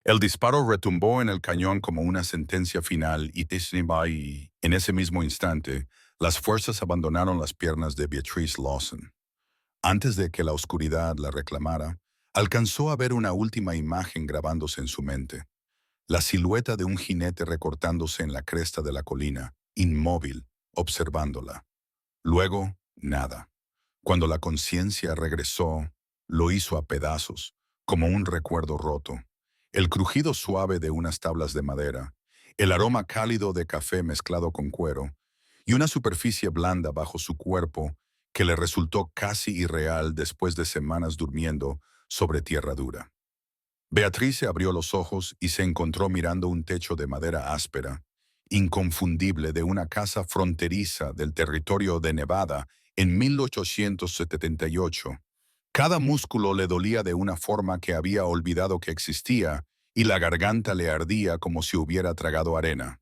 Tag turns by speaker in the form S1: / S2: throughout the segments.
S1: El disparo retumbó en el cañón como una sentencia final y en ese mismo instante, las fuerzas abandonaron las piernas de Beatrice Lawson. Antes de que la oscuridad la reclamara, alcanzó a ver una última imagen grabándose en su mente. La silueta de un jinete recortándose en la cresta de la colina, inmóvil, observándola. Luego, nada. Cuando la conciencia regresó, lo hizo a pedazos, como un recuerdo roto. El crujido suave de unas tablas de madera, el aroma cálido de café mezclado con cuero, y una superficie blanda bajo su cuerpo que le resultó casi irreal después de semanas durmiendo sobre tierra dura. Beatrice abrió los ojos y se encontró mirando un techo de madera áspera, inconfundible de una casa fronteriza del territorio de Nevada en 1878. Cada músculo le dolía de una forma que había olvidado que existía y la garganta le ardía como si hubiera tragado arena.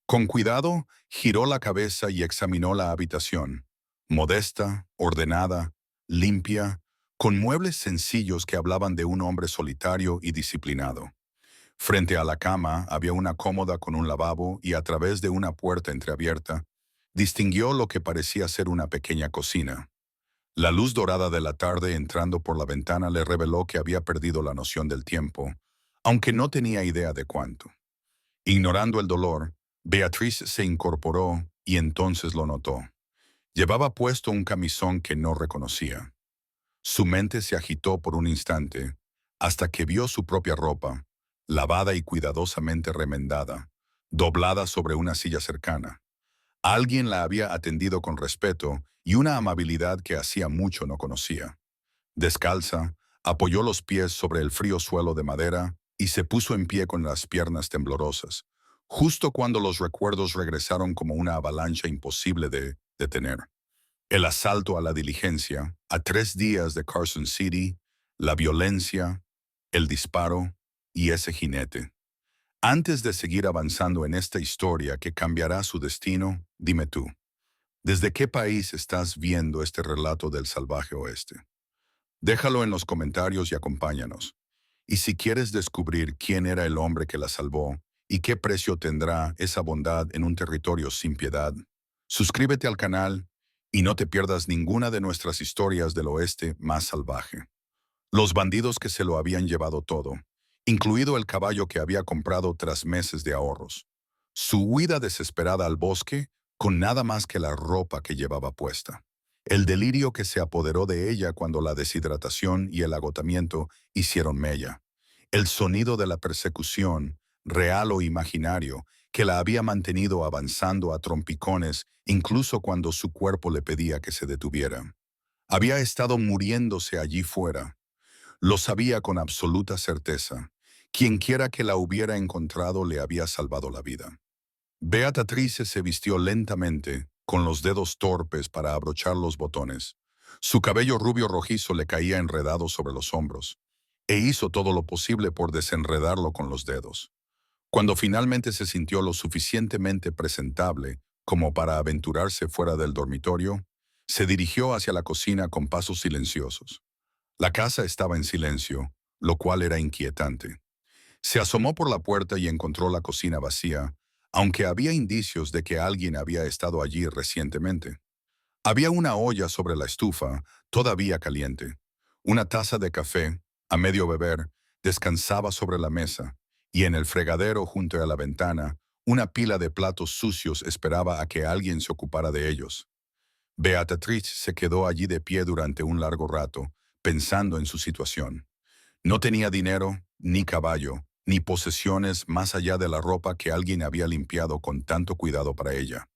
S1: Con cuidado, giró la cabeza y examinó la habitación. Modesta, ordenada, limpia, con muebles sencillos que hablaban de un hombre solitario y disciplinado. Frente a la cama había una cómoda con un lavabo y a través de una puerta entreabierta, distinguió lo que parecía ser una pequeña cocina. La luz dorada de la tarde entrando por la ventana le reveló que había perdido la noción del tiempo, aunque no tenía idea de cuánto. Ignorando el dolor, Beatriz se incorporó y entonces lo notó. Llevaba puesto un camisón que no reconocía. Su mente se agitó por un instante, hasta que vio su propia ropa, lavada y cuidadosamente remendada, doblada sobre una silla cercana. Alguien la había atendido con respeto y una amabilidad que hacía mucho no conocía. Descalza, apoyó los pies sobre el frío suelo de madera y se puso en pie con las piernas temblorosas, justo cuando los recuerdos regresaron como una avalancha imposible de detener. El asalto a la diligencia, a 3 días de Carson City, la violencia, el disparo y ese jinete. Antes de seguir avanzando en esta historia que cambiará su destino, dime tú, ¿desde qué país estás viendo este relato del salvaje oeste? Déjalo en los comentarios y acompáñanos. Y si quieres descubrir quién era el hombre que la salvó y qué precio tendrá esa bondad en un territorio sin piedad, suscríbete al canal y no te pierdas ninguna de nuestras historias del oeste más salvaje. Los bandidos que se lo habían llevado todo, incluido el caballo que había comprado tras meses de ahorros. Su huida desesperada al bosque con nada más que la ropa que llevaba puesta. El delirio que se apoderó de ella cuando la deshidratación y el agotamiento hicieron mella. El sonido de la persecución, real o imaginario, que la había mantenido avanzando a trompicones incluso cuando su cuerpo le pedía que se detuviera. Había estado muriéndose allí fuera. Lo sabía con absoluta certeza. Quienquiera que la hubiera encontrado le había salvado la vida. Beatrice se vistió lentamente, con los dedos torpes para abrochar los botones. Su cabello rubio rojizo le caía enredado sobre los hombros, e hizo todo lo posible por desenredarlo con los dedos. Cuando finalmente se sintió lo suficientemente presentable como para aventurarse fuera del dormitorio, se dirigió hacia la cocina con pasos silenciosos. La casa estaba en silencio, lo cual era inquietante. Se asomó por la puerta y encontró la cocina vacía, aunque había indicios de que alguien había estado allí recientemente. Había una olla sobre la estufa, todavía caliente. Una taza de café, a medio beber, descansaba sobre la mesa, y en el fregadero junto a la ventana, una pila de platos sucios esperaba a que alguien se ocupara de ellos. Beatriz se quedó allí de pie durante un largo rato, pensando en su situación. No tenía dinero, ni caballo, ni posesiones más allá de la ropa que alguien había limpiado con tanto cuidado para ella.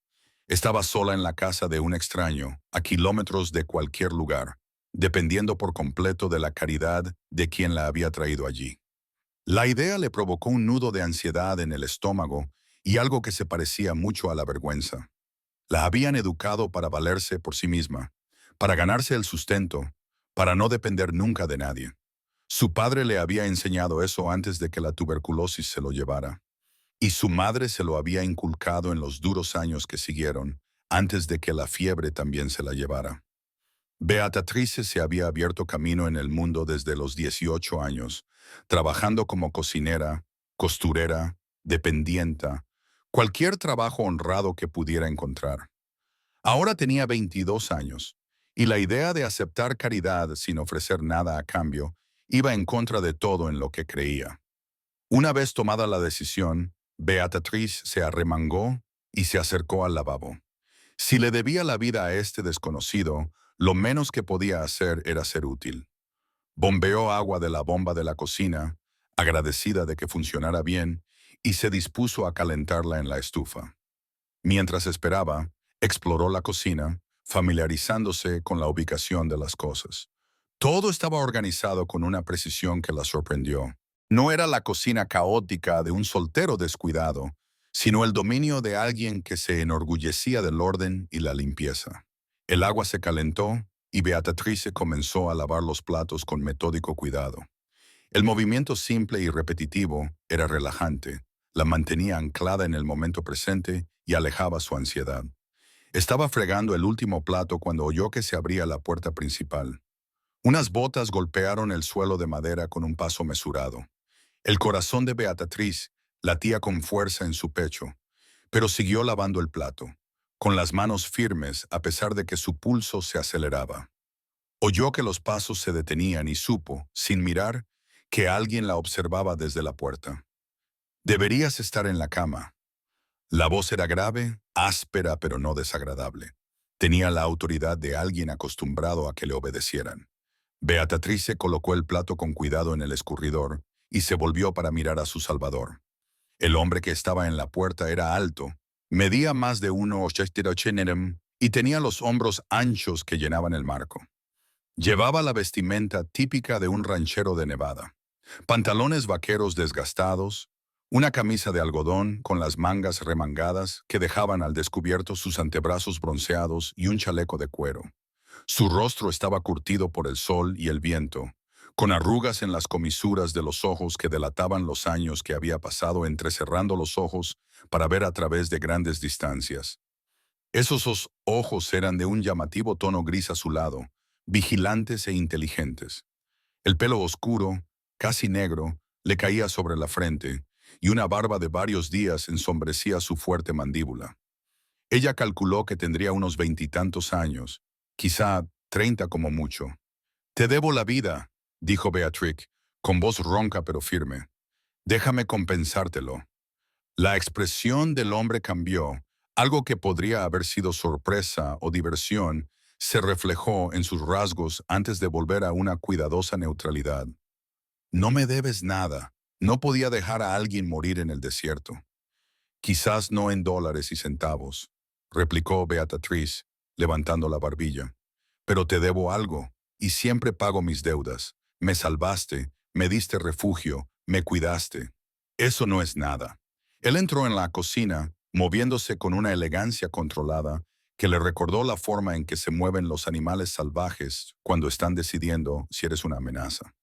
S1: Estaba sola en la casa de un extraño, a kilómetros de cualquier lugar, dependiendo por completo de la caridad de quien la había traído allí. La idea le provocó un nudo de ansiedad en el estómago y algo que se parecía mucho a la vergüenza. La habían educado para valerse por sí misma, para ganarse el sustento, para no depender nunca de nadie. Su padre le había enseñado eso antes de que la tuberculosis se lo llevara, y su madre se lo había inculcado en los duros años que siguieron, antes de que la fiebre también se la llevara. Beatrice se había abierto camino en el mundo desde los 18 años, trabajando como cocinera, costurera, dependienta, cualquier trabajo honrado que pudiera encontrar. Ahora tenía 22 años, y la idea de aceptar caridad sin ofrecer nada a cambio iba en contra de todo en lo que creía. Una vez tomada la decisión, Beatriz se arremangó y se acercó al lavabo. Si le debía la vida a este desconocido, lo menos que podía hacer era ser útil. Bombeó agua de la bomba de la cocina, agradecida de que funcionara bien, y se dispuso a calentarla en la estufa. Mientras esperaba, exploró la cocina, familiarizándose con la ubicación de las cosas. Todo estaba organizado con una precisión que la sorprendió. No era la cocina caótica de un soltero descuidado, sino el dominio de alguien que se enorgullecía del orden y la limpieza. El agua se calentó y Beatrice comenzó a lavar los platos con metódico cuidado. El movimiento simple y repetitivo era relajante, la mantenía anclada en el momento presente y alejaba su ansiedad. Estaba fregando el último plato cuando oyó que se abría la puerta principal. Unas botas golpearon el suelo de madera con un paso mesurado. El corazón de Beatriz latía con fuerza en su pecho, pero siguió lavando el plato, con las manos firmes a pesar de que su pulso se aceleraba. Oyó que los pasos se detenían y supo, sin mirar, que alguien la observaba desde la puerta. «Deberías estar en la cama». La voz era grave, áspera pero no desagradable. Tenía la autoridad de alguien acostumbrado a que le obedecieran. Beatrice colocó el plato con cuidado en el escurridor y se volvió para mirar a su salvador. El hombre que estaba en la puerta era alto, medía más de 1,80 y tenía los hombros anchos que llenaban el marco. Llevaba la vestimenta típica de un ranchero de Nevada. Pantalones vaqueros desgastados, una camisa de algodón con las mangas remangadas que dejaban al descubierto sus antebrazos bronceados y un chaleco de cuero. Su rostro estaba curtido por el sol y el viento, con arrugas en las comisuras de los ojos que delataban los años que había pasado entrecerrando los ojos para ver a través de grandes distancias. Esos ojos eran de un llamativo tono gris azulado, vigilantes e inteligentes. El pelo oscuro, casi negro, le caía sobre la frente, y una barba de varios días ensombrecía su fuerte mandíbula. Ella calculó que tendría unos 20 y tantos años, quizá 30 como mucho. «Te debo la vida», dijo Beatriz, con voz ronca pero firme. «Déjame compensártelo». La expresión del hombre cambió. Algo que podría haber sido sorpresa o diversión se reflejó en sus rasgos antes de volver a una cuidadosa neutralidad. «No me debes nada. No podía dejar a alguien morir en el desierto». «Quizás no en dólares y centavos», replicó Beatriz, levantando la barbilla. «Pero te debo algo, y siempre pago mis deudas. Me salvaste, me diste refugio, me cuidaste. Eso no es nada». Él entró en la cocina, moviéndose con una elegancia controlada que le recordó la forma en que se mueven los animales salvajes cuando están decidiendo si eres una amenaza.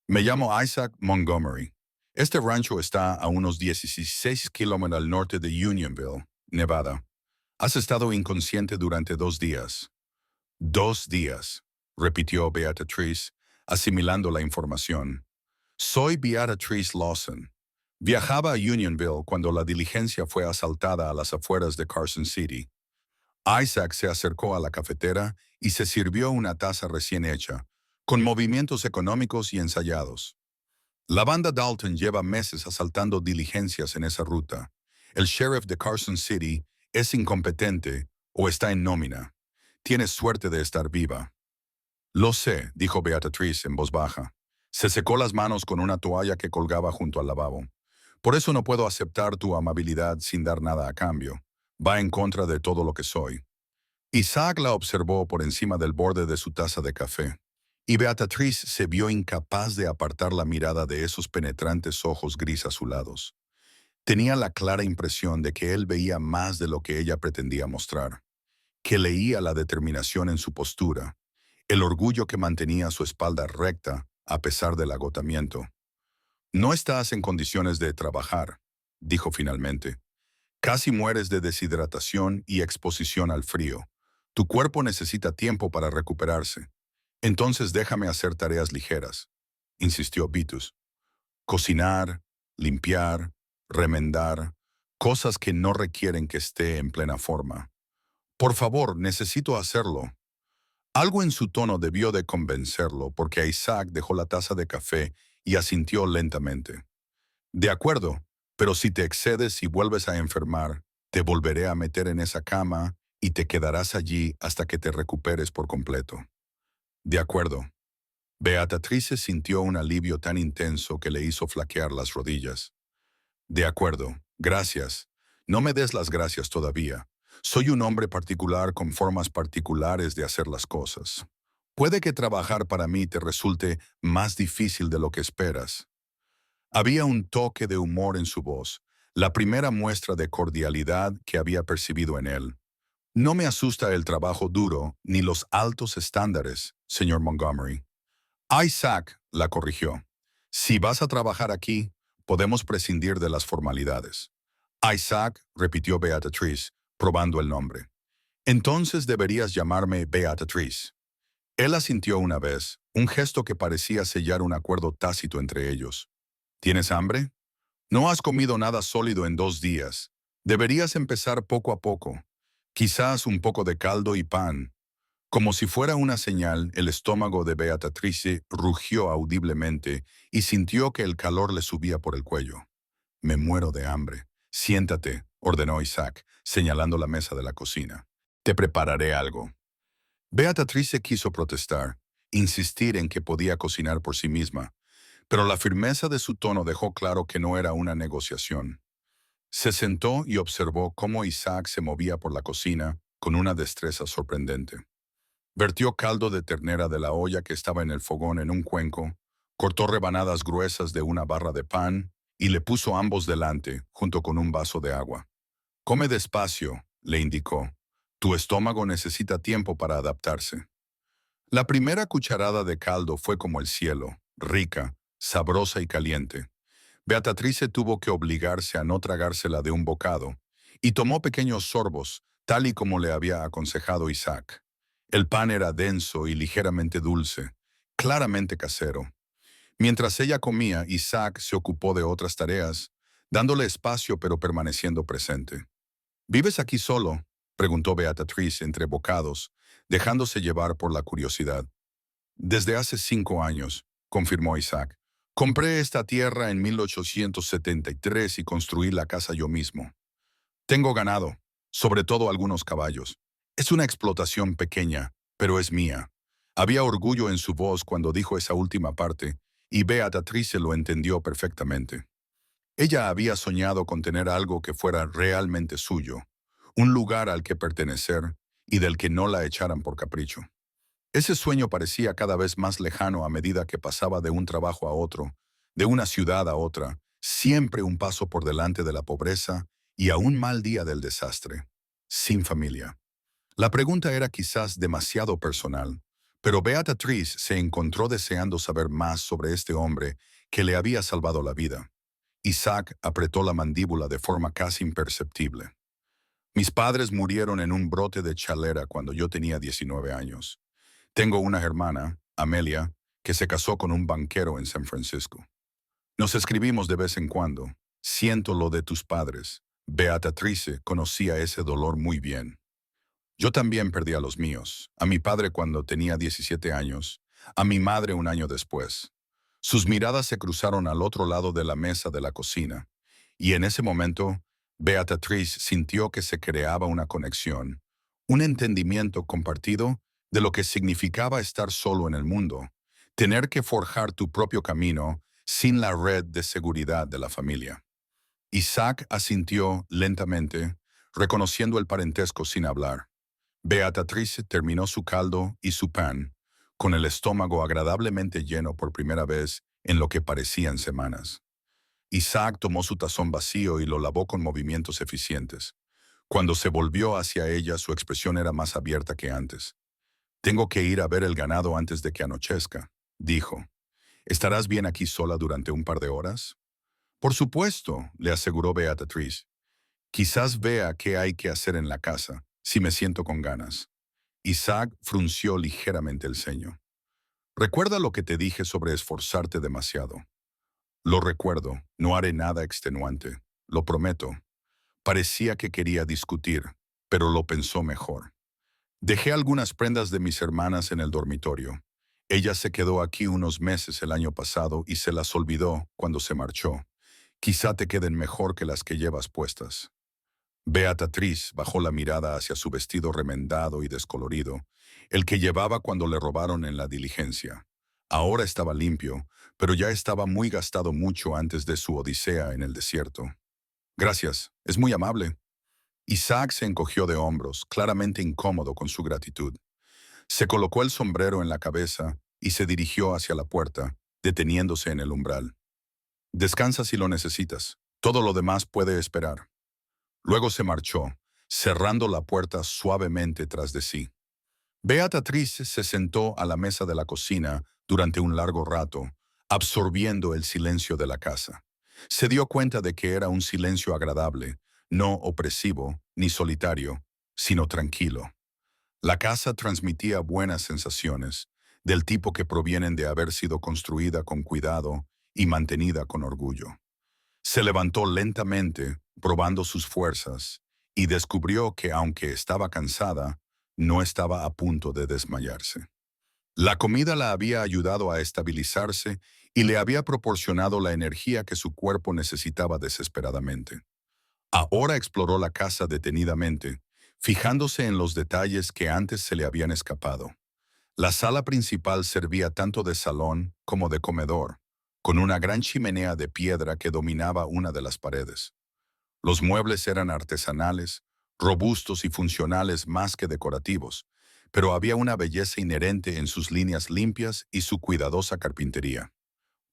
S1: «Me llamo Isaac Montgomery. Este rancho está a unos 16 kilómetros al norte de Unionville, Nevada. Has estado inconsciente durante 2 días». «2 días», repitió Beatriz, asimilando la información. «Soy Beatrice Lawson. Viajaba a Unionville cuando la diligencia fue asaltada a las afueras de Carson City». Isaac se acercó a la cafetera y se sirvió una taza recién hecha, con movimientos económicos y ensayados. «La banda Dalton lleva meses asaltando diligencias en esa ruta. El sheriff de Carson City es incompetente o está en nómina. Tienes suerte de estar viva». «Lo sé», dijo Beatriz en voz baja. Se secó las manos con una toalla que colgaba junto al lavabo. «Por eso no puedo aceptar tu amabilidad sin dar nada a cambio. Va en contra de todo lo que soy». Isaac la observó por encima del borde de su taza de café, y Beatriz se vio incapaz de apartar la mirada de esos penetrantes ojos gris azulados. Tenía la clara impresión de que él veía más de lo que ella pretendía mostrar, que leía la determinación en su postura, el orgullo que mantenía su espalda recta a pesar del agotamiento. «No estás en condiciones de trabajar», dijo finalmente. «Casi mueres de deshidratación y exposición al frío. Tu cuerpo necesita tiempo para recuperarse. Entonces déjame hacer tareas ligeras, insistió Vitus. Cocinar, limpiar, remendar, cosas que no requieren que esté en plena forma. Por favor, necesito hacerlo. Algo en su tono debió de convencerlo, porque Isaac dejó la taza de café y asintió lentamente. De acuerdo, pero si te excedes y vuelves a enfermar, te volveré a meter en esa cama y te quedarás allí hasta que te recuperes por completo. De acuerdo. Beatrice sintió un alivio tan intenso que le hizo flaquear las rodillas. De acuerdo, gracias. No me des las gracias todavía. Soy un hombre particular con formas particulares de hacer las cosas. Puede que trabajar para mí te resulte más difícil de lo que esperas. Había un toque de humor en su voz, la primera muestra de cordialidad que había percibido en él. No me asusta el trabajo duro ni los altos estándares, señor Montgomery. Isaac la corrigió. Si vas a trabajar aquí, podemos prescindir de las formalidades. Isaac, repitió Beatrice, probando el nombre. Entonces deberías llamarme Beatrice. Él asintió una vez, un gesto que parecía sellar un acuerdo tácito entre ellos. ¿Tienes hambre? No has comido nada sólido en 2 días. Deberías empezar poco a poco. Quizás un poco de caldo y pan. Como si fuera una señal, el estómago de Beatrice rugió audiblemente y sintió que el calor le subía por el cuello. Me muero de hambre. Siéntate, ordenó Isaac, señalando la mesa de la cocina. Te prepararé algo. Beatrice quiso protestar, insistir en que podía cocinar por sí misma, pero la firmeza de su tono dejó claro que no era una negociación. Se sentó y observó cómo Isaac se movía por la cocina con una destreza sorprendente. Vertió caldo de ternera de la olla que estaba en el fogón en un cuenco, cortó rebanadas gruesas de una barra de pan y le puso ambos delante, junto con un vaso de agua. Come despacio, le indicó. Tu estómago necesita tiempo para adaptarse. La primera cucharada de caldo fue como el cielo, rica, sabrosa y caliente. Beatrice tuvo que obligarse a no tragársela de un bocado, y tomó pequeños sorbos, tal y como le había aconsejado Isaac. El pan era denso y ligeramente dulce, claramente casero. Mientras ella comía, Isaac se ocupó de otras tareas, dándole espacio pero permaneciendo presente. ¿Vives aquí solo?, preguntó Beatrice entre bocados, dejándose llevar por la curiosidad. Desde hace 5 años, confirmó Isaac. Compré esta tierra en 1873 y construí la casa yo mismo. Tengo ganado, sobre todo algunos caballos. Es una explotación pequeña, pero es mía. Había orgullo en su voz cuando dijo esa última parte, y Beatrice lo entendió perfectamente. Ella había soñado con tener algo que fuera realmente suyo, un lugar al que pertenecer y del que no la echaran por capricho. Ese sueño parecía cada vez más lejano a medida que pasaba de un trabajo a otro, de una ciudad a otra, siempre un paso por delante de la pobreza y a un mal día del desastre, sin familia. La pregunta era quizás demasiado personal, pero Beatrice se encontró deseando saber más sobre este hombre que le había salvado la vida. Isaac apretó la mandíbula de forma casi imperceptible. Mis padres murieron en un brote de chalera cuando yo tenía 19 años. Tengo una hermana, Amelia, que se casó con un banquero en San Francisco. Nos escribimos de vez en cuando. Siento lo de tus padres. Beatrice conocía ese dolor muy bien. Yo también perdí a los míos, a mi padre cuando tenía 17 años, a mi madre un año después. Sus miradas se cruzaron al otro lado de la mesa de la cocina, y en ese momento, Beatrice sintió que se creaba una conexión, un entendimiento compartido de lo que significaba estar solo en el mundo, tener que forjar tu propio camino sin la red de seguridad de la familia. Isaac asintió lentamente, reconociendo el parentesco sin hablar. Beatrice terminó su caldo y su pan, con el estómago agradablemente lleno por primera vez en lo que parecían semanas. Isaac tomó su tazón vacío y lo lavó con movimientos eficientes. Cuando se volvió hacia ella, su expresión era más abierta que antes. Tengo que ir a ver el ganado antes de que anochezca, dijo. ¿Estarás bien aquí sola durante un par de horas? Por supuesto, le aseguró Beatrice. Quizás vea qué hay que hacer en la casa, si me siento con ganas. Isaac frunció ligeramente el ceño. Recuerda lo que te dije sobre esforzarte demasiado. Lo recuerdo, no haré nada extenuante, lo prometo. Parecía que quería discutir, pero lo pensó mejor. Dejé algunas prendas de mis hermanas en el dormitorio. Ella se quedó aquí unos meses el año pasado y se las olvidó cuando se marchó. Quizá te queden mejor que las que llevas puestas. Beatriz bajó la mirada hacia su vestido remendado y descolorido, el que llevaba cuando le robaron en la diligencia. Ahora estaba limpio, pero ya estaba muy gastado mucho antes de su odisea en el desierto. Gracias, es muy amable. Isaac se encogió de hombros, claramente incómodo con su gratitud. Se colocó el sombrero en la cabeza y se dirigió hacia la puerta, deteniéndose en el umbral. Descansa si lo necesitas. Todo lo demás puede esperar. Luego se marchó, cerrando la puerta suavemente tras de sí. Beatriz se sentó a la mesa de la cocina durante un largo rato, absorbiendo el silencio de la casa. Se dio cuenta de que era un silencio agradable, no opresivo ni solitario, sino tranquilo. La casa transmitía buenas sensaciones, del tipo que provienen de haber sido construida con cuidado y mantenida con orgullo. Se levantó lentamente, probando sus fuerzas, y descubrió que aunque estaba cansada, no estaba a punto de desmayarse. La comida la había ayudado a estabilizarse y le había proporcionado la energía que su cuerpo necesitaba desesperadamente. Ahora exploró la casa detenidamente, fijándose en los detalles que antes se le habían escapado. La sala principal servía tanto de salón como de comedor, con una gran chimenea de piedra que dominaba una de las paredes. Los muebles eran artesanales, robustos y funcionales más que decorativos, pero había una belleza inherente en sus líneas limpias y su cuidadosa carpintería.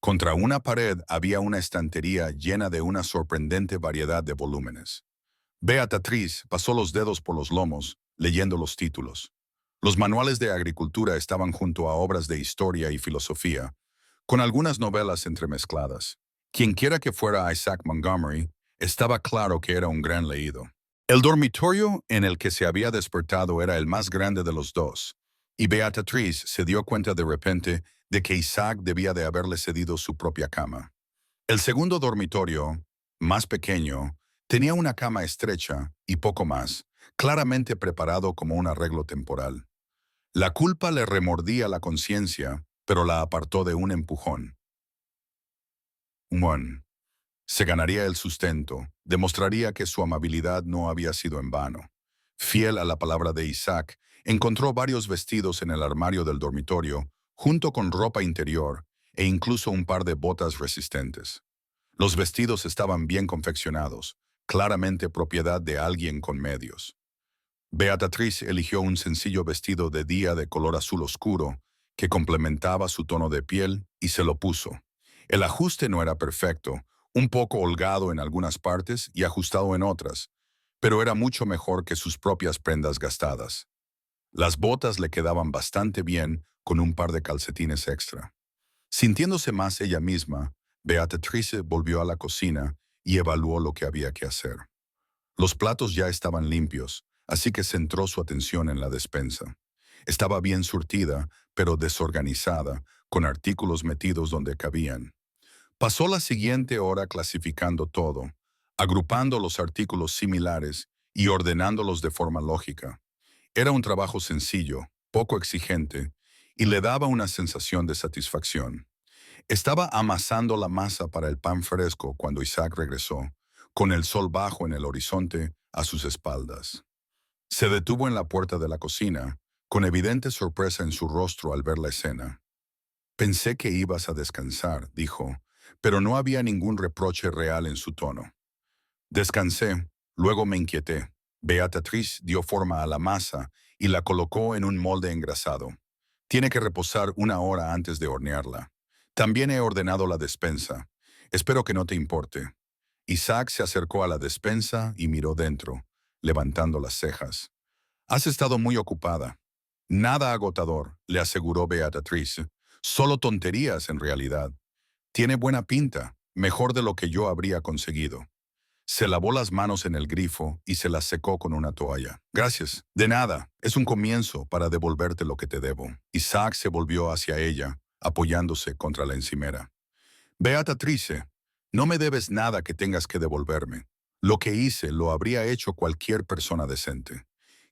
S1: Contra una pared había una estantería llena de una sorprendente variedad de volúmenes. Beatriz pasó los dedos por los lomos, leyendo los títulos. Los manuales de agricultura estaban junto a obras de historia y filosofía, con algunas novelas entremezcladas. Quienquiera que fuera Isaac Montgomery, estaba claro que era un gran leído. El dormitorio en el que se había despertado era el más grande de los dos, y Beatriz se dio cuenta de repente de que Isaac debía de haberle cedido su propia cama. El segundo dormitorio, más pequeño, tenía una cama estrecha y poco más, claramente preparado como un arreglo temporal. La culpa le remordía la conciencia, pero la apartó de un empujón. Juan se ganaría el sustento, demostraría que su amabilidad no había sido en vano. Fiel a la palabra de Isaac, encontró varios vestidos en el armario del dormitorio, junto con ropa interior e incluso un par de botas resistentes. Los vestidos estaban bien confeccionados, claramente propiedad de alguien con medios. Beatriz eligió un sencillo vestido de día de color azul oscuro que complementaba su tono de piel y se lo puso. El ajuste no era perfecto, un poco holgado en algunas partes y ajustado en otras, pero era mucho mejor que sus propias prendas gastadas. Las botas le quedaban bastante bien con un par de calcetines extra. Sintiéndose más ella misma, Beatriz volvió a la cocina y evaluó lo que había que hacer. Los platos ya estaban limpios, así que centró su atención en la despensa. Estaba bien surtida, pero desorganizada, con artículos metidos donde cabían. Pasó la siguiente hora clasificando todo, agrupando los artículos similares y ordenándolos de forma lógica. Era un trabajo sencillo, poco exigente, y le daba una sensación de satisfacción. Estaba amasando la masa para el pan fresco cuando Isaac regresó, con el sol bajo en el horizonte a sus espaldas. Se detuvo en la puerta de la cocina, con evidente sorpresa en su rostro al ver la escena. Pensé que ibas a descansar, dijo, pero no había ningún reproche real en su tono. Descansé, luego me inquieté. Beatriz dio forma a la masa y la colocó en un molde engrasado. Tiene que reposar 1 hora antes de hornearla. También he ordenado la despensa. Espero que no te importe. Isaac se acercó a la despensa y miró dentro, levantando las cejas. Has estado muy ocupada. Nada agotador, le aseguró Beatriz. Solo tonterías en realidad. Tiene buena pinta, mejor de lo que yo habría conseguido. Se lavó las manos en el grifo y se las secó con una toalla. Gracias. De nada. Es un comienzo para devolverte lo que te debo. Isaac se volvió hacia ella, apoyándose contra la encimera. Beatrice, no me debes nada que tengas que devolverme. Lo que hice lo habría hecho cualquier persona decente.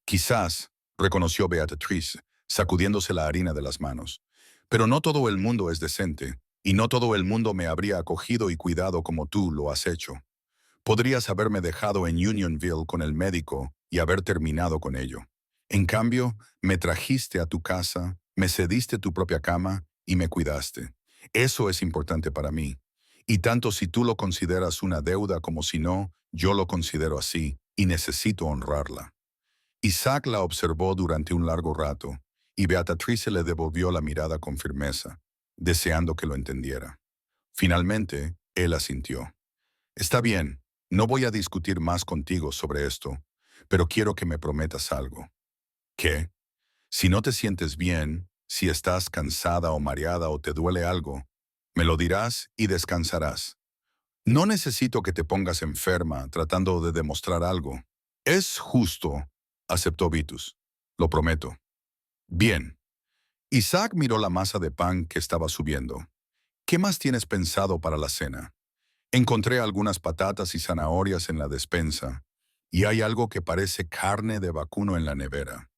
S1: Quizás, reconoció Beatrice, sacudiéndose la harina de las manos. Pero no todo el mundo es decente, y no todo el mundo me habría acogido y cuidado como tú lo has hecho. Podrías haberme dejado en Unionville con el médico y haber terminado con ello. En cambio, me trajiste a tu casa, me cediste tu propia cama y me cuidaste. Eso es importante para mí. Y tanto si tú lo consideras una deuda como si no, yo lo considero así y necesito honrarla. Isaac la observó durante un largo rato y Beatrice le devolvió la mirada con firmeza, deseando que lo entendiera. Finalmente, él asintió. Está bien, no voy a discutir más contigo sobre esto, pero quiero que me prometas algo. ¿Qué? Si no te sientes bien, si estás cansada o mareada o te duele algo, me lo dirás y descansarás. No necesito que te pongas enferma tratando de demostrar algo. Es justo, aceptó Vitus. Lo prometo. Bien. Isaac miró la masa de pan que estaba subiendo. ¿Qué más tienes pensado para la cena? Encontré algunas patatas y zanahorias en la despensa, y hay algo que parece carne de vacuno en la nevera.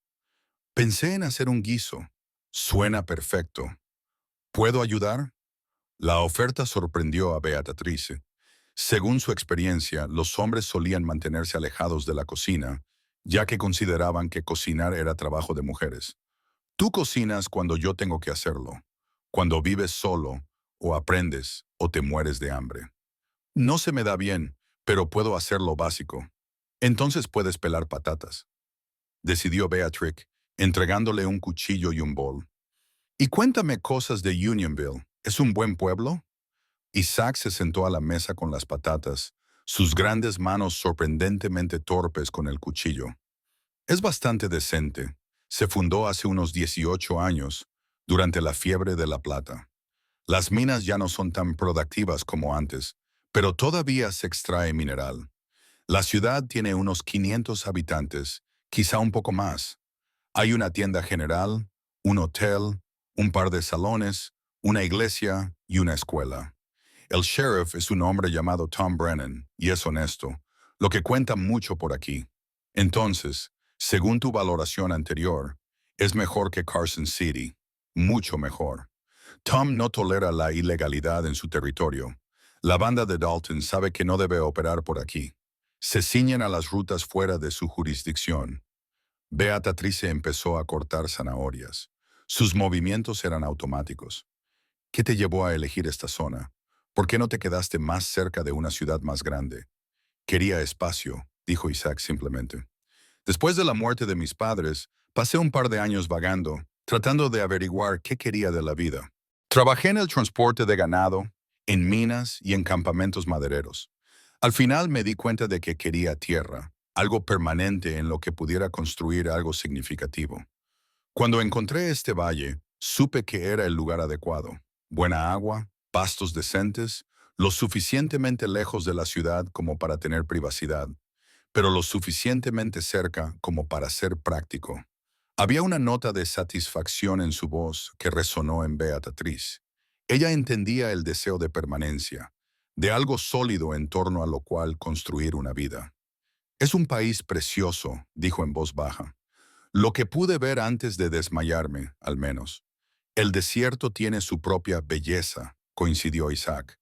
S1: Pensé en hacer un guiso. Suena perfecto. ¿Puedo ayudar? La oferta sorprendió a Beatrice. Según su experiencia, los hombres solían mantenerse alejados de la cocina, ya que consideraban que cocinar era trabajo de mujeres. Tú cocinas cuando yo tengo que hacerlo, cuando vives solo, o aprendes, o te mueres de hambre. No se me da bien, pero puedo hacer lo básico. Entonces puedes pelar patatas, decidió Beatrix, entregándole un cuchillo y un bol. Y cuéntame cosas de Unionville. ¿Es un buen pueblo? Isaac se sentó a la mesa con las patatas, sus grandes manos sorprendentemente torpes con el cuchillo. Es bastante decente. Se fundó hace unos 18 años, durante la fiebre de la plata. Las minas ya no son tan productivas como antes, pero todavía se extrae mineral. La ciudad tiene unos 500 habitantes, quizá un poco más. Hay una tienda general, un hotel, un par de salones, una iglesia y una escuela. El sheriff es un hombre llamado Tom Brennan y es honesto, lo que cuenta mucho por aquí. Entonces, según tu valoración anterior, es mejor que Carson City, mucho mejor. Tom no tolera la ilegalidad en su territorio. La banda de Dalton sabe que no debe operar por aquí. Se ciñen a las rutas fuera de su jurisdicción. Beatrice empezó a cortar zanahorias. Sus movimientos eran automáticos. ¿Qué te llevó a elegir esta zona? ¿Por qué no te quedaste más cerca de una ciudad más grande? Quería espacio, dijo Isaac simplemente. Después de la muerte de mis padres, pasé un par de años vagando, tratando de averiguar qué quería de la vida. Trabajé en el transporte de ganado, en minas y en campamentos madereros. Al final me di cuenta de que quería tierra, algo permanente en lo que pudiera construir algo significativo. Cuando encontré este valle, supe que era el lugar adecuado. Buena agua, pastos decentes, lo suficientemente lejos de la ciudad como para tener privacidad, pero lo suficientemente cerca como para ser práctico. Había una nota de satisfacción en su voz que resonó en Beatriz. Ella entendía el deseo de permanencia, de algo sólido en torno a lo cual construir una vida. Es un país precioso, dijo en voz baja. Lo que pude ver antes de desmayarme, al menos. El desierto tiene su propia belleza, coincidió Isaac.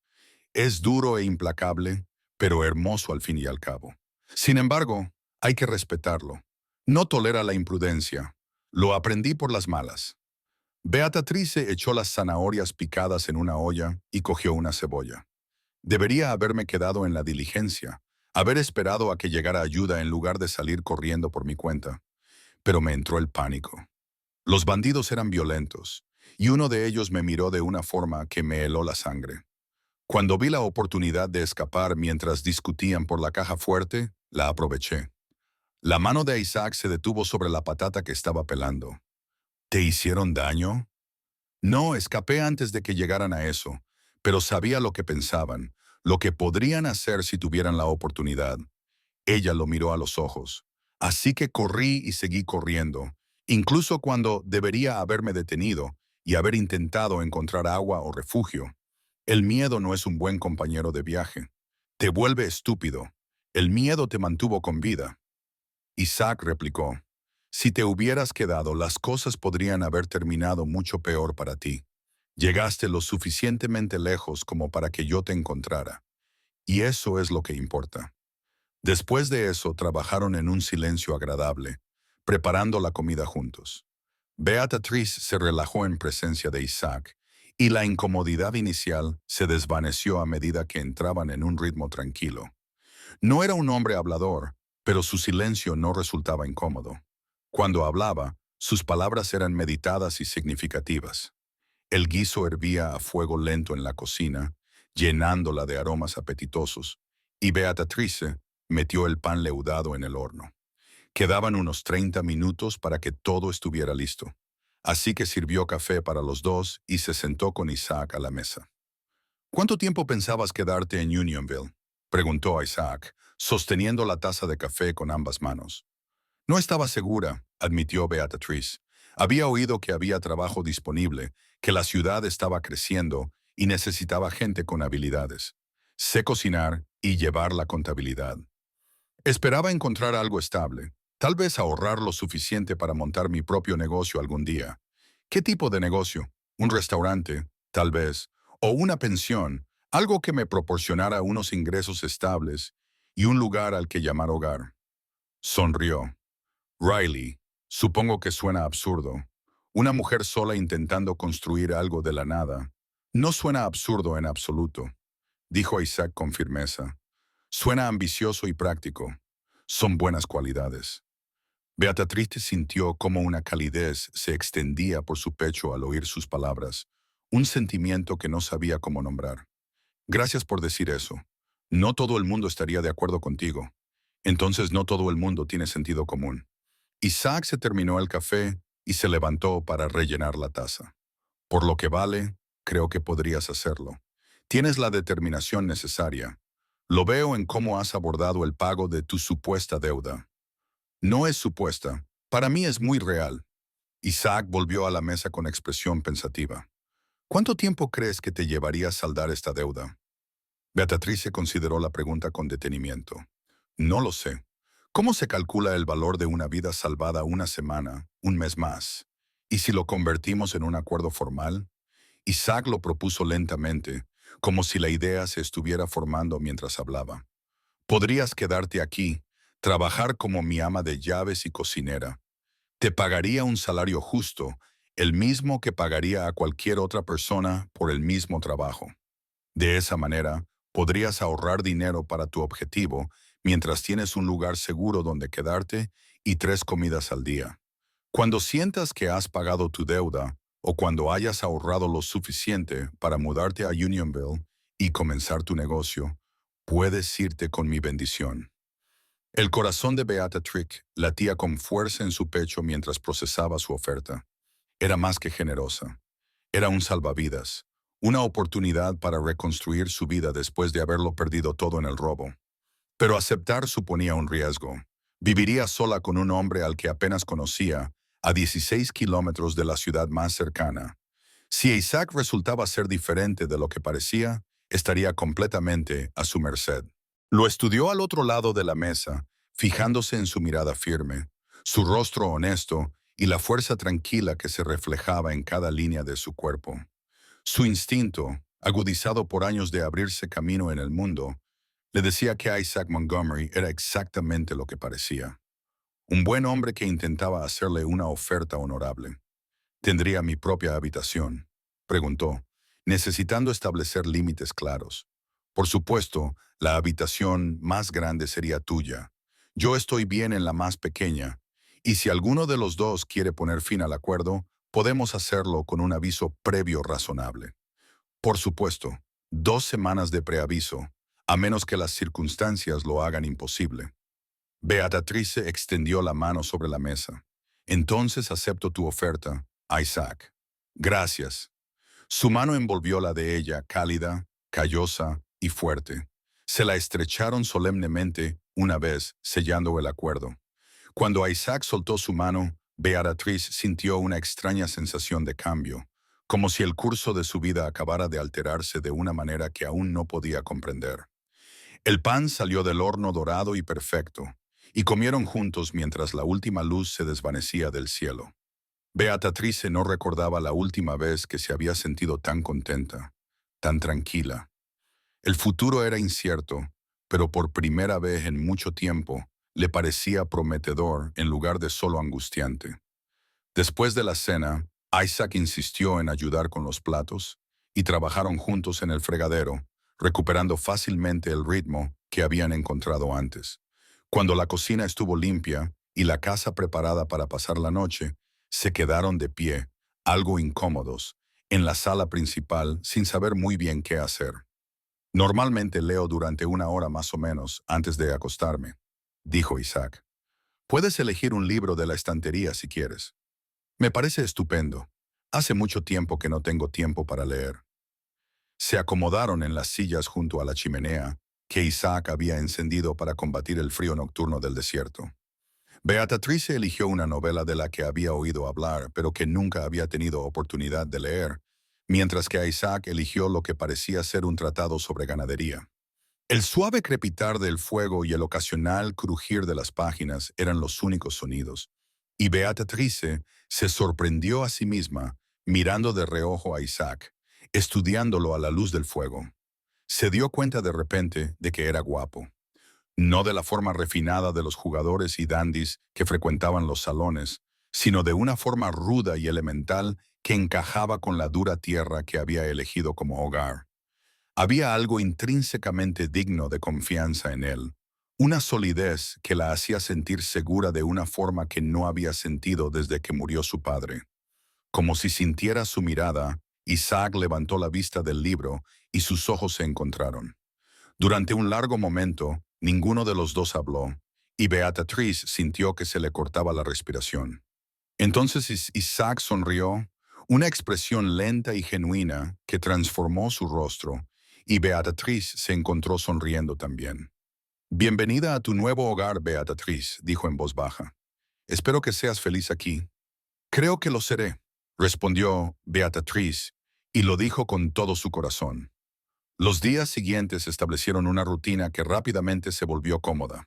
S1: Es duro e implacable, pero hermoso al fin y al cabo. Sin embargo, hay que respetarlo. No tolera la imprudencia. Lo aprendí por las malas. Beatrice echó las zanahorias picadas en una olla y cogió una cebolla. Debería haberme quedado en la diligencia, haber esperado a que llegara ayuda en lugar de salir corriendo por mi cuenta. Pero me entró el pánico. Los bandidos eran violentos, y uno de ellos me miró de una forma que me heló la sangre. Cuando vi la oportunidad de escapar mientras discutían por la caja fuerte, la aproveché. La mano de Isaac se detuvo sobre la patata que estaba pelando. ¿Te hicieron daño? No, escapé antes de que llegaran a eso, pero sabía lo que pensaban. lo que podrían hacer si tuvieran la oportunidad. Ella lo miró a los ojos. Así que corrí y seguí corriendo, incluso cuando debería haberme detenido y haber intentado encontrar agua o refugio. El miedo no es un buen compañero de viaje. Te vuelve estúpido. El miedo te mantuvo con vida. Isaac replicó, si te hubieras quedado, las cosas podrían haber terminado mucho peor para ti. Llegaste lo suficientemente lejos como para que yo te encontrara. Y eso es lo que importa. Después de eso, trabajaron en un silencio agradable, preparando la comida juntos. Beatriz se relajó en presencia de Isaac, y la incomodidad inicial se desvaneció a medida que entraban en un ritmo tranquilo. No era un hombre hablador, pero su silencio no resultaba incómodo. Cuando hablaba, sus palabras eran meditadas y significativas. El guiso hervía a fuego lento en la cocina, llenándola de aromas apetitosos, y Beatrice metió el pan leudado en el horno. Quedaban unos 30 minutos para que todo estuviera listo. Así que sirvió café para los dos y se sentó con Isaac a la mesa. ¿Cuánto tiempo pensabas quedarte en Unionville?, preguntó Isaac, sosteniendo la taza de café con ambas manos. No estaba segura, admitió Beatriz. Había oído que había trabajo disponible, que la ciudad estaba creciendo y necesitaba gente con habilidades. Sé cocinar y llevar la contabilidad. Esperaba encontrar algo estable, tal vez ahorrar lo suficiente para montar mi propio negocio algún día. ¿Qué tipo de negocio? ¿Un restaurante? Tal vez. ¿O una pensión? Algo que me proporcionara unos ingresos estables y un lugar al que llamar hogar. Sonrió. Riley, supongo que suena absurdo. Una mujer sola intentando construir algo de la nada. No suena absurdo en absoluto, dijo Isaac con firmeza. Suena ambicioso y práctico. Son buenas cualidades. Beatriz sintió como una calidez se extendía por su pecho al oír sus palabras, un sentimiento que no sabía cómo nombrar. Gracias por decir eso. No todo el mundo estaría de acuerdo contigo. Entonces no todo el mundo tiene sentido común. Isaac se terminó el café y se levantó para rellenar la taza. Por lo que vale, creo que podrías hacerlo. Tienes la determinación necesaria. Lo veo en cómo has abordado el pago de tu supuesta deuda. No es supuesta. Para mí es muy real. Isaac volvió a la mesa con expresión pensativa. ¿Cuánto tiempo crees que te llevaría a saldar esta deuda? Beatriz consideró la pregunta con detenimiento. No lo sé. ¿Cómo se calcula el valor de una vida salvada una semana, un mes más? ¿Y si lo convertimos en un acuerdo formal? Isaac lo propuso lentamente, como si la idea se estuviera formando mientras hablaba. Podrías quedarte aquí, trabajar como mi ama de llaves y cocinera. Te pagaría un salario justo, el mismo que pagaría a cualquier otra persona por el mismo trabajo. De esa manera, podrías ahorrar dinero para tu objetivo mientras tienes un lugar seguro donde quedarte y 3 comidas al día. Cuando sientas que has pagado tu deuda o cuando hayas ahorrado lo suficiente para mudarte a Unionville y comenzar tu negocio, puedes irte con mi bendición. El corazón de Beatriz latía con fuerza en su pecho mientras procesaba su oferta. Era más que generosa. Era un salvavidas, una oportunidad para reconstruir su vida después de haberlo perdido todo en el robo. Pero aceptar suponía un riesgo. Viviría sola con un hombre al que apenas conocía, a 16 kilómetros de la ciudad más cercana. Si Isaac resultaba ser diferente de lo que parecía, estaría completamente a su merced. Lo estudió al otro lado de la mesa, fijándose en su mirada firme, su rostro honesto y la fuerza tranquila que se reflejaba en cada línea de su cuerpo. Su instinto, agudizado por años de abrirse camino en el mundo, le decía que Isaac Montgomery era exactamente lo que parecía. Un buen hombre que intentaba hacerle una oferta honorable. ¿Tendría mi propia habitación?, preguntó, necesitando establecer límites claros. Por supuesto, la habitación más grande sería tuya. Yo estoy bien en la más pequeña, y si alguno de los dos quiere poner fin al acuerdo, podemos hacerlo con un aviso previo razonable. Por supuesto, 2 semanas de preaviso, a menos que las circunstancias lo hagan imposible. Beatriz extendió la mano sobre la mesa. Entonces acepto tu oferta, Isaac. Gracias. Su mano envolvió la de ella, cálida, callosa y fuerte. Se la estrecharon solemnemente una vez, sellando el acuerdo. Cuando Isaac soltó su mano, Beatriz sintió una extraña sensación de cambio, como si el curso de su vida acabara de alterarse de una manera que aún no podía comprender. El pan salió del horno dorado y perfecto, y comieron juntos mientras la última luz se desvanecía del cielo. Beatrice no recordaba la última vez que se había sentido tan contenta, tan tranquila. El futuro era incierto, pero por primera vez en mucho tiempo le parecía prometedor en lugar de solo angustiante. Después de la cena, Isaac insistió en ayudar con los platos y trabajaron juntos en el fregadero, recuperando fácilmente el ritmo que habían encontrado antes. Cuando la cocina estuvo limpia y la casa preparada para pasar la noche, se quedaron de pie, algo incómodos, en la sala principal sin saber muy bien qué hacer. Normalmente leo durante una hora más o menos antes de acostarme, dijo Isaac. Puedes elegir un libro de la estantería si quieres. Me parece estupendo. Hace mucho tiempo que no tengo tiempo para leer. Se acomodaron en las sillas junto a la chimenea que Isaac había encendido para combatir el frío nocturno del desierto. Beatrice eligió una novela de la que había oído hablar, pero que nunca había tenido oportunidad de leer, mientras que Isaac eligió lo que parecía ser un tratado sobre ganadería. El suave crepitar del fuego y el ocasional crujir de las páginas eran los únicos sonidos, y Beatrice se sorprendió a sí misma mirando de reojo a Isaac, estudiándolo a la luz del fuego. Se dio cuenta de repente de que era guapo. No de la forma refinada de los jugadores y dandis que frecuentaban los salones, sino de una forma ruda y elemental que encajaba con la dura tierra que había elegido como hogar. Había algo intrínsecamente digno de confianza en él, una solidez que la hacía sentir segura de una forma que no había sentido desde que murió su padre. Como si sintiera su mirada, Isaac levantó la vista del libro y sus ojos se encontraron. Durante un largo momento, ninguno de los dos habló, y Beatriz sintió que se le cortaba la respiración. Entonces Isaac sonrió, una expresión lenta y genuina que transformó su rostro, y Beatriz se encontró sonriendo también. Bienvenida a tu nuevo hogar, Beatriz, dijo en voz baja. Espero que seas feliz aquí. Creo que lo seré, respondió Beatriz, y lo dijo con todo su corazón. Los días siguientes establecieron una rutina que rápidamente se volvió cómoda.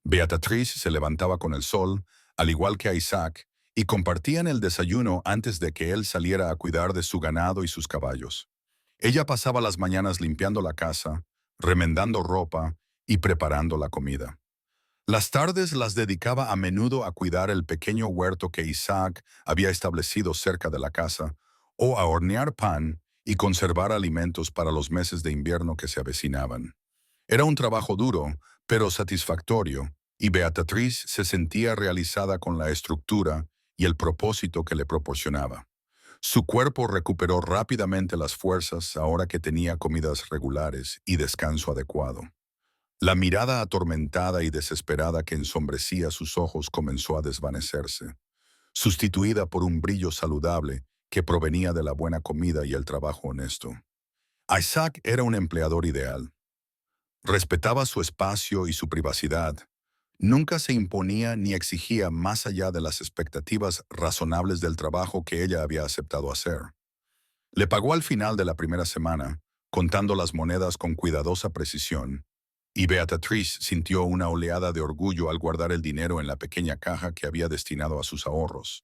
S1: Beatriz se levantaba con el sol, al igual que Isaac, y compartían el desayuno antes de que él saliera a cuidar de su ganado y sus caballos. Ella pasaba las mañanas limpiando la casa, remendando ropa y preparando la comida. Las tardes las dedicaba a menudo a cuidar el pequeño huerto que Isaac había establecido cerca de la casa, o a hornear pan y conservar alimentos para los meses de invierno que se avecinaban. Era un trabajo duro, pero satisfactorio, y Beatriz se sentía realizada con la estructura y el propósito que le proporcionaba. Su cuerpo recuperó rápidamente las fuerzas ahora que tenía comidas regulares y descanso adecuado. La mirada atormentada y desesperada que ensombrecía sus ojos comenzó a desvanecerse, sustituida por un brillo saludable que provenía de la buena comida y el trabajo honesto. Isaac era un empleador ideal. Respetaba su espacio y su privacidad. Nunca se imponía ni exigía más allá de las expectativas razonables del trabajo que ella había aceptado hacer. Le pagó al final de la primera semana, contando las monedas con cuidadosa precisión, y Beatriz sintió una oleada de orgullo al guardar el dinero en la pequeña caja que había destinado a sus ahorros.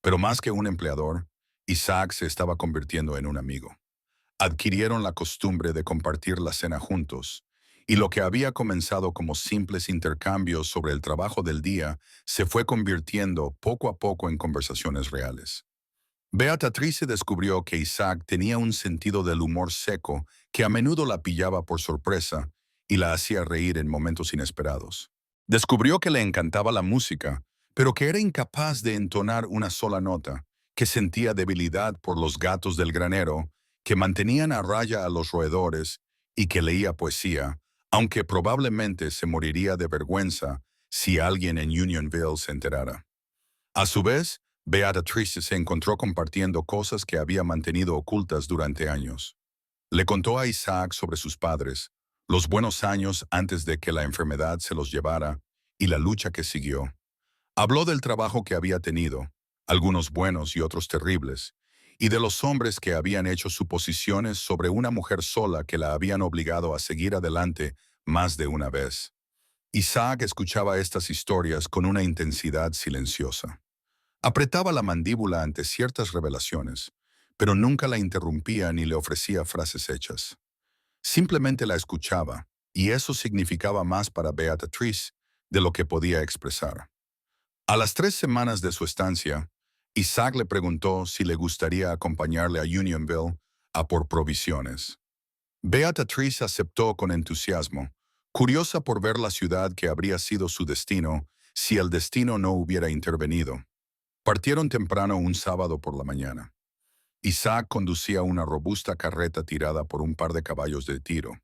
S1: Pero más que un empleador, Isaac se estaba convirtiendo en un amigo. Adquirieron la costumbre de compartir la cena juntos, y lo que había comenzado como simples intercambios sobre el trabajo del día se fue convirtiendo poco a poco en conversaciones reales. Beatriz descubrió que Isaac tenía un sentido del humor seco que a menudo la pillaba por sorpresa y la hacía reír en momentos inesperados. Descubrió que le encantaba la música, pero que era incapaz de entonar una sola nota, que sentía debilidad por los gatos del granero, que mantenían a raya a los roedores y que leía poesía, aunque probablemente se moriría de vergüenza si alguien en Unionville se enterara. A su vez, Beatriz se encontró compartiendo cosas que había mantenido ocultas durante años. Le contó a Isaac sobre sus padres, los buenos años antes de que la enfermedad se los llevara y la lucha que siguió. Habló del trabajo que había tenido, algunos buenos y otros terribles, y de los hombres que habían hecho suposiciones sobre una mujer sola que la habían obligado a seguir adelante más de una vez. Isaac escuchaba estas historias con una intensidad silenciosa. Apretaba la mandíbula ante ciertas revelaciones, pero nunca la interrumpía ni le ofrecía frases hechas. Simplemente la escuchaba, y eso significaba más para Beatrice de lo que podía expresar. A las 3 semanas de su estancia, Isaac le preguntó si le gustaría acompañarle a Unionville a por provisiones. Beatrice aceptó con entusiasmo, curiosa por ver la ciudad que habría sido su destino si el destino no hubiera intervenido. Partieron temprano un sábado por la mañana. Isaac conducía una robusta carreta tirada por un par de caballos de tiro.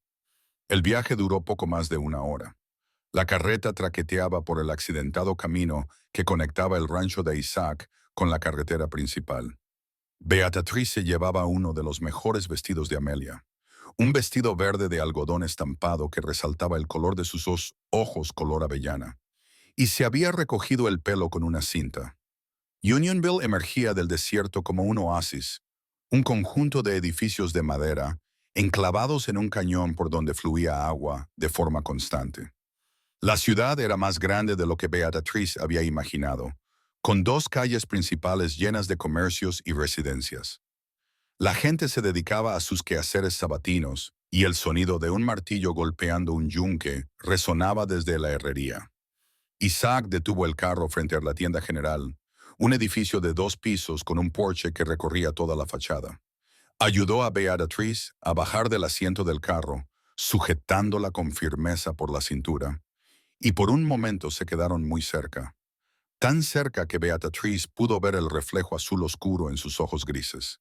S1: El viaje duró poco más de una hora. La carreta traqueteaba por el accidentado camino que conectaba el rancho de Isaac con la carretera principal. Beatrice llevaba uno de los mejores vestidos de Amelia, un vestido verde de algodón estampado que resaltaba el color de sus ojos color avellana, y se había recogido el pelo con una cinta. Unionville emergía del desierto como un oasis, un conjunto de edificios de madera enclavados en un cañón por donde fluía agua de forma constante. La ciudad era más grande de lo que Beatrice había imaginado, con 2 calles principales llenas de comercios y residencias. La gente se dedicaba a sus quehaceres sabatinos, y el sonido de un martillo golpeando un yunque resonaba desde la herrería. Isaac detuvo el carro frente a la tienda general, un edificio de 2 pisos con un porche que recorría toda la fachada. Ayudó a Beatrice a bajar del asiento del carro, sujetándola con firmeza por la cintura, y por un momento se quedaron muy cerca, tan cerca que Beatrice pudo ver el reflejo azul oscuro en sus ojos grises.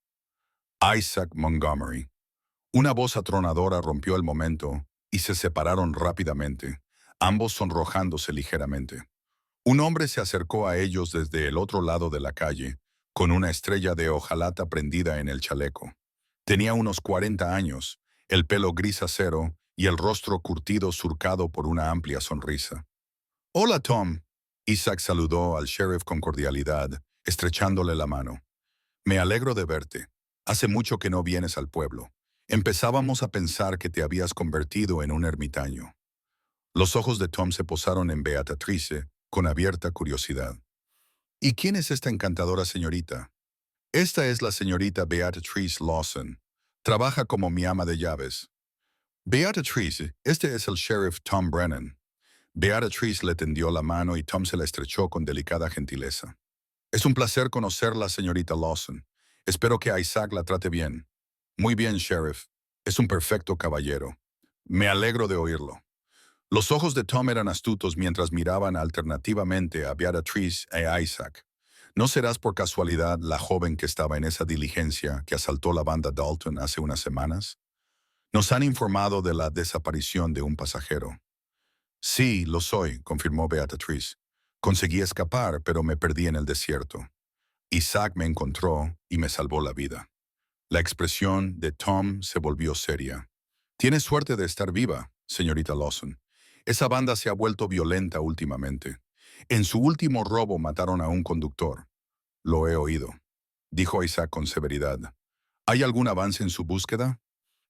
S1: Isaac Montgomery. Una voz atronadora rompió el momento y se separaron rápidamente, ambos sonrojándose ligeramente. Un hombre se acercó a ellos desde el otro lado de la calle, con una estrella de hojalata prendida en el chaleco. Tenía unos 40 años, el pelo gris acero y el rostro curtido surcado por una amplia sonrisa. «Hola, Tom». Isaac saludó al sheriff con cordialidad, estrechándole la mano. «Me alegro de verte. Hace mucho que no vienes al pueblo. Empezábamos a pensar que te habías convertido en un ermitaño». Los ojos de Tom se posaron en Beatrice con abierta curiosidad. «¿Y quién es esta encantadora señorita?» «Esta es la señorita Beatrice Lawson. Trabaja como mi ama de llaves». «Beatrice, este es el sheriff Tom Brennan». Beatrice le tendió la mano y Tom se la estrechó con delicada gentileza. «Es un placer conocerla, señorita Lawson. Espero que Isaac la trate bien». «Muy bien, sheriff. Es un perfecto caballero». «Me alegro de oírlo». Los ojos de Tom eran astutos mientras miraban alternativamente a Beatrice e a Isaac. ¿No serás por casualidad la joven que estaba en esa diligencia que asaltó la banda Dalton hace unas semanas? Nos han informado de la desaparición de un pasajero. «Sí, lo soy», confirmó Beatrice. «Conseguí escapar, pero me perdí en el desierto. Isaac me encontró y me salvó la vida». La expresión de Tom se volvió seria. «Tienes suerte de estar viva, señorita Lawson. Esa banda se ha vuelto violenta últimamente. En su último robo mataron a un conductor». «Lo he oído», dijo Isaac con severidad. «¿Hay algún avance en su búsqueda?»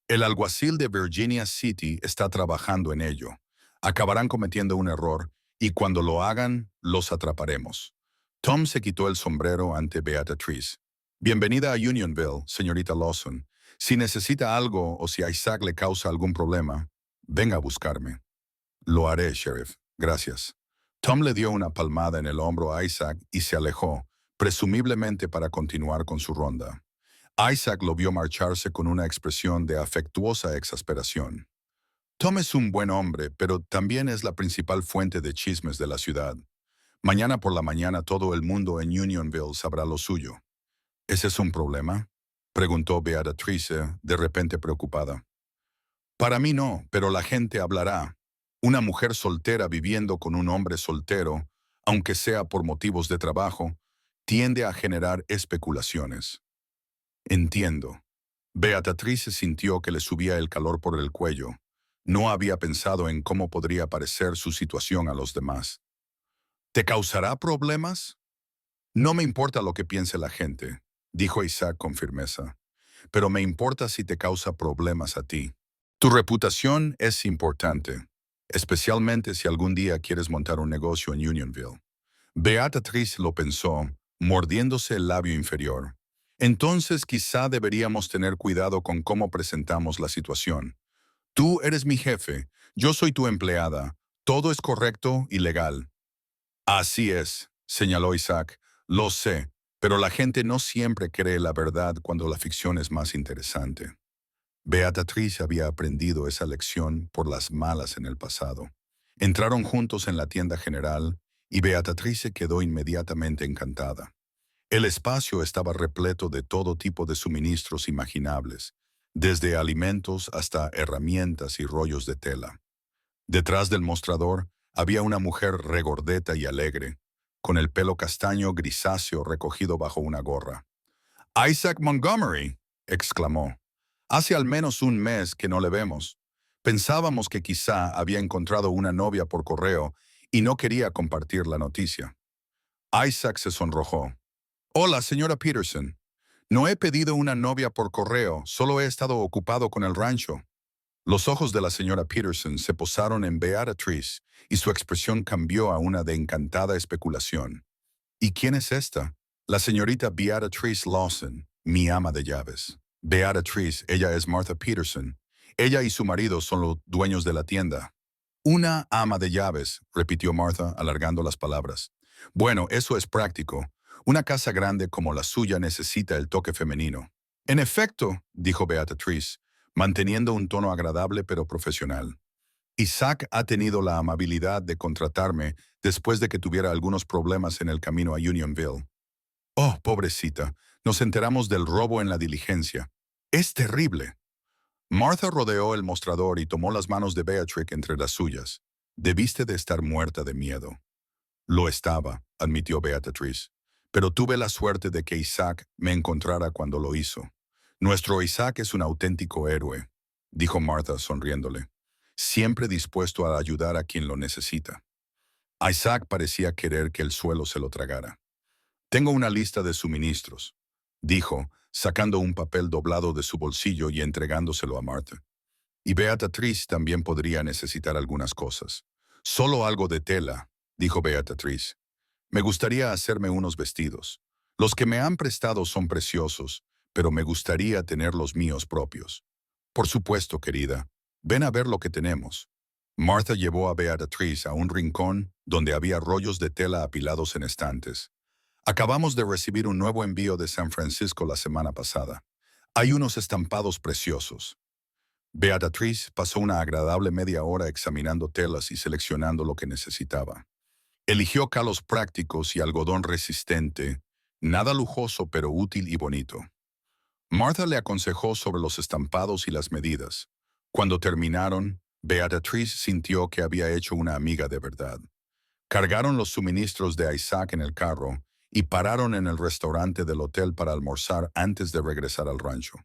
S1: «El alguacil de Virginia City está trabajando en ello. Acabarán cometiendo un error, y cuando lo hagan, los atraparemos». Tom se quitó el sombrero ante Beatrice. «Bienvenida a Unionville, señorita Lawson. Si necesita algo o si a Isaac le causa algún problema, venga a buscarme». «Lo haré, sheriff. Gracias». Tom le dio una palmada en el hombro a Isaac y se alejó, presumiblemente para continuar con su ronda. Isaac lo vio marcharse con una expresión de afectuosa exasperación. Tom es un buen hombre, pero también es la principal fuente de chismes de la ciudad. Mañana por la mañana todo el mundo en Unionville sabrá lo suyo. ¿Ese es un problema?, preguntó Beatrice, de repente preocupada. «Para mí no, pero la gente hablará. Una mujer soltera viviendo con un hombre soltero, aunque sea por motivos de trabajo, tiende a generar especulaciones». «Entiendo». Beatrice sintió que le subía el calor por el cuello. No había pensado en cómo podría parecer su situación a los demás. ¿Te causará problemas? No me importa lo que piense la gente, dijo Isaac con firmeza, pero me importa si te causa problemas a ti. Tu reputación es importante, especialmente si algún día quieres montar un negocio en Unionville. Beatriz lo pensó, mordiéndose el labio inferior. Entonces quizá deberíamos tener cuidado con cómo presentamos la situación. Tú eres mi jefe, yo soy tu empleada, todo es correcto y legal. Así es, señaló Isaac, lo sé, pero la gente no siempre cree la verdad cuando la ficción es más interesante. Beatriz había aprendido esa lección por las malas en el pasado. Entraron juntos en la tienda general y Beatriz se quedó inmediatamente encantada. El espacio estaba repleto de todo tipo de suministros imaginables, desde alimentos hasta herramientas y rollos de tela. Detrás del mostrador había una mujer regordeta y alegre, con el pelo castaño grisáceo recogido bajo una gorra. «Isaac Montgomery», exclamó. «Hace al menos un mes que no le vemos. Pensábamos que quizá había encontrado una novia por correo y no quería compartir la noticia». Isaac se sonrojó. «Hola, señora Peterson. No he pedido una novia por correo, solo he estado ocupado con el rancho». Los ojos de la señora Peterson se posaron en Beatriz y su expresión cambió a una de encantada especulación. «¿Y quién es esta?» «La señorita Beatriz Lawson, mi ama de llaves». «Beatriz, ella es Martha Peterson. Ella y su marido son los dueños de la tienda». «Una ama de llaves», repitió Martha, alargando las palabras. «Bueno, eso es práctico. Una casa grande como la suya necesita el toque femenino». «En efecto», dijo Beatriz, manteniendo un tono agradable pero profesional. «Isaac ha tenido la amabilidad de contratarme después de que tuviera algunos problemas en el camino a Unionville». «Oh, pobrecita, nos enteramos del robo en la diligencia. Es terrible». Martha rodeó el mostrador y tomó las manos de Beatrix entre las suyas. «Debiste de estar muerta de miedo». «Lo estaba», admitió Beatriz, «pero tuve la suerte de que Isaac me encontrara cuando lo hizo». «Nuestro Isaac es un auténtico héroe», dijo Martha sonriéndole, «siempre dispuesto a ayudar a quien lo necesita». Isaac parecía querer que el suelo se lo tragara. «Tengo una lista de suministros», dijo, sacando un papel doblado de su bolsillo y entregándoselo a Martha. «Y Beatriz también podría necesitar algunas cosas». «Solo algo de tela», dijo Beatriz. «Me gustaría hacerme unos vestidos. Los que me han prestado son preciosos, pero me gustaría tener los míos propios». «Por supuesto, querida. Ven a ver lo que tenemos». Martha llevó a Beatriz a un rincón donde había rollos de tela apilados en estantes. «Acabamos de recibir un nuevo envío de San Francisco la semana pasada. Hay unos estampados preciosos». Beatriz pasó una agradable media hora examinando telas y seleccionando lo que necesitaba. Eligió calos prácticos y algodón resistente, nada lujoso pero útil y bonito. Martha le aconsejó sobre los estampados y las medidas. Cuando terminaron, Beatriz sintió que había hecho una amiga de verdad. Cargaron los suministros de Isaac en el carro y pararon en el restaurante del hotel para almorzar antes de regresar al rancho.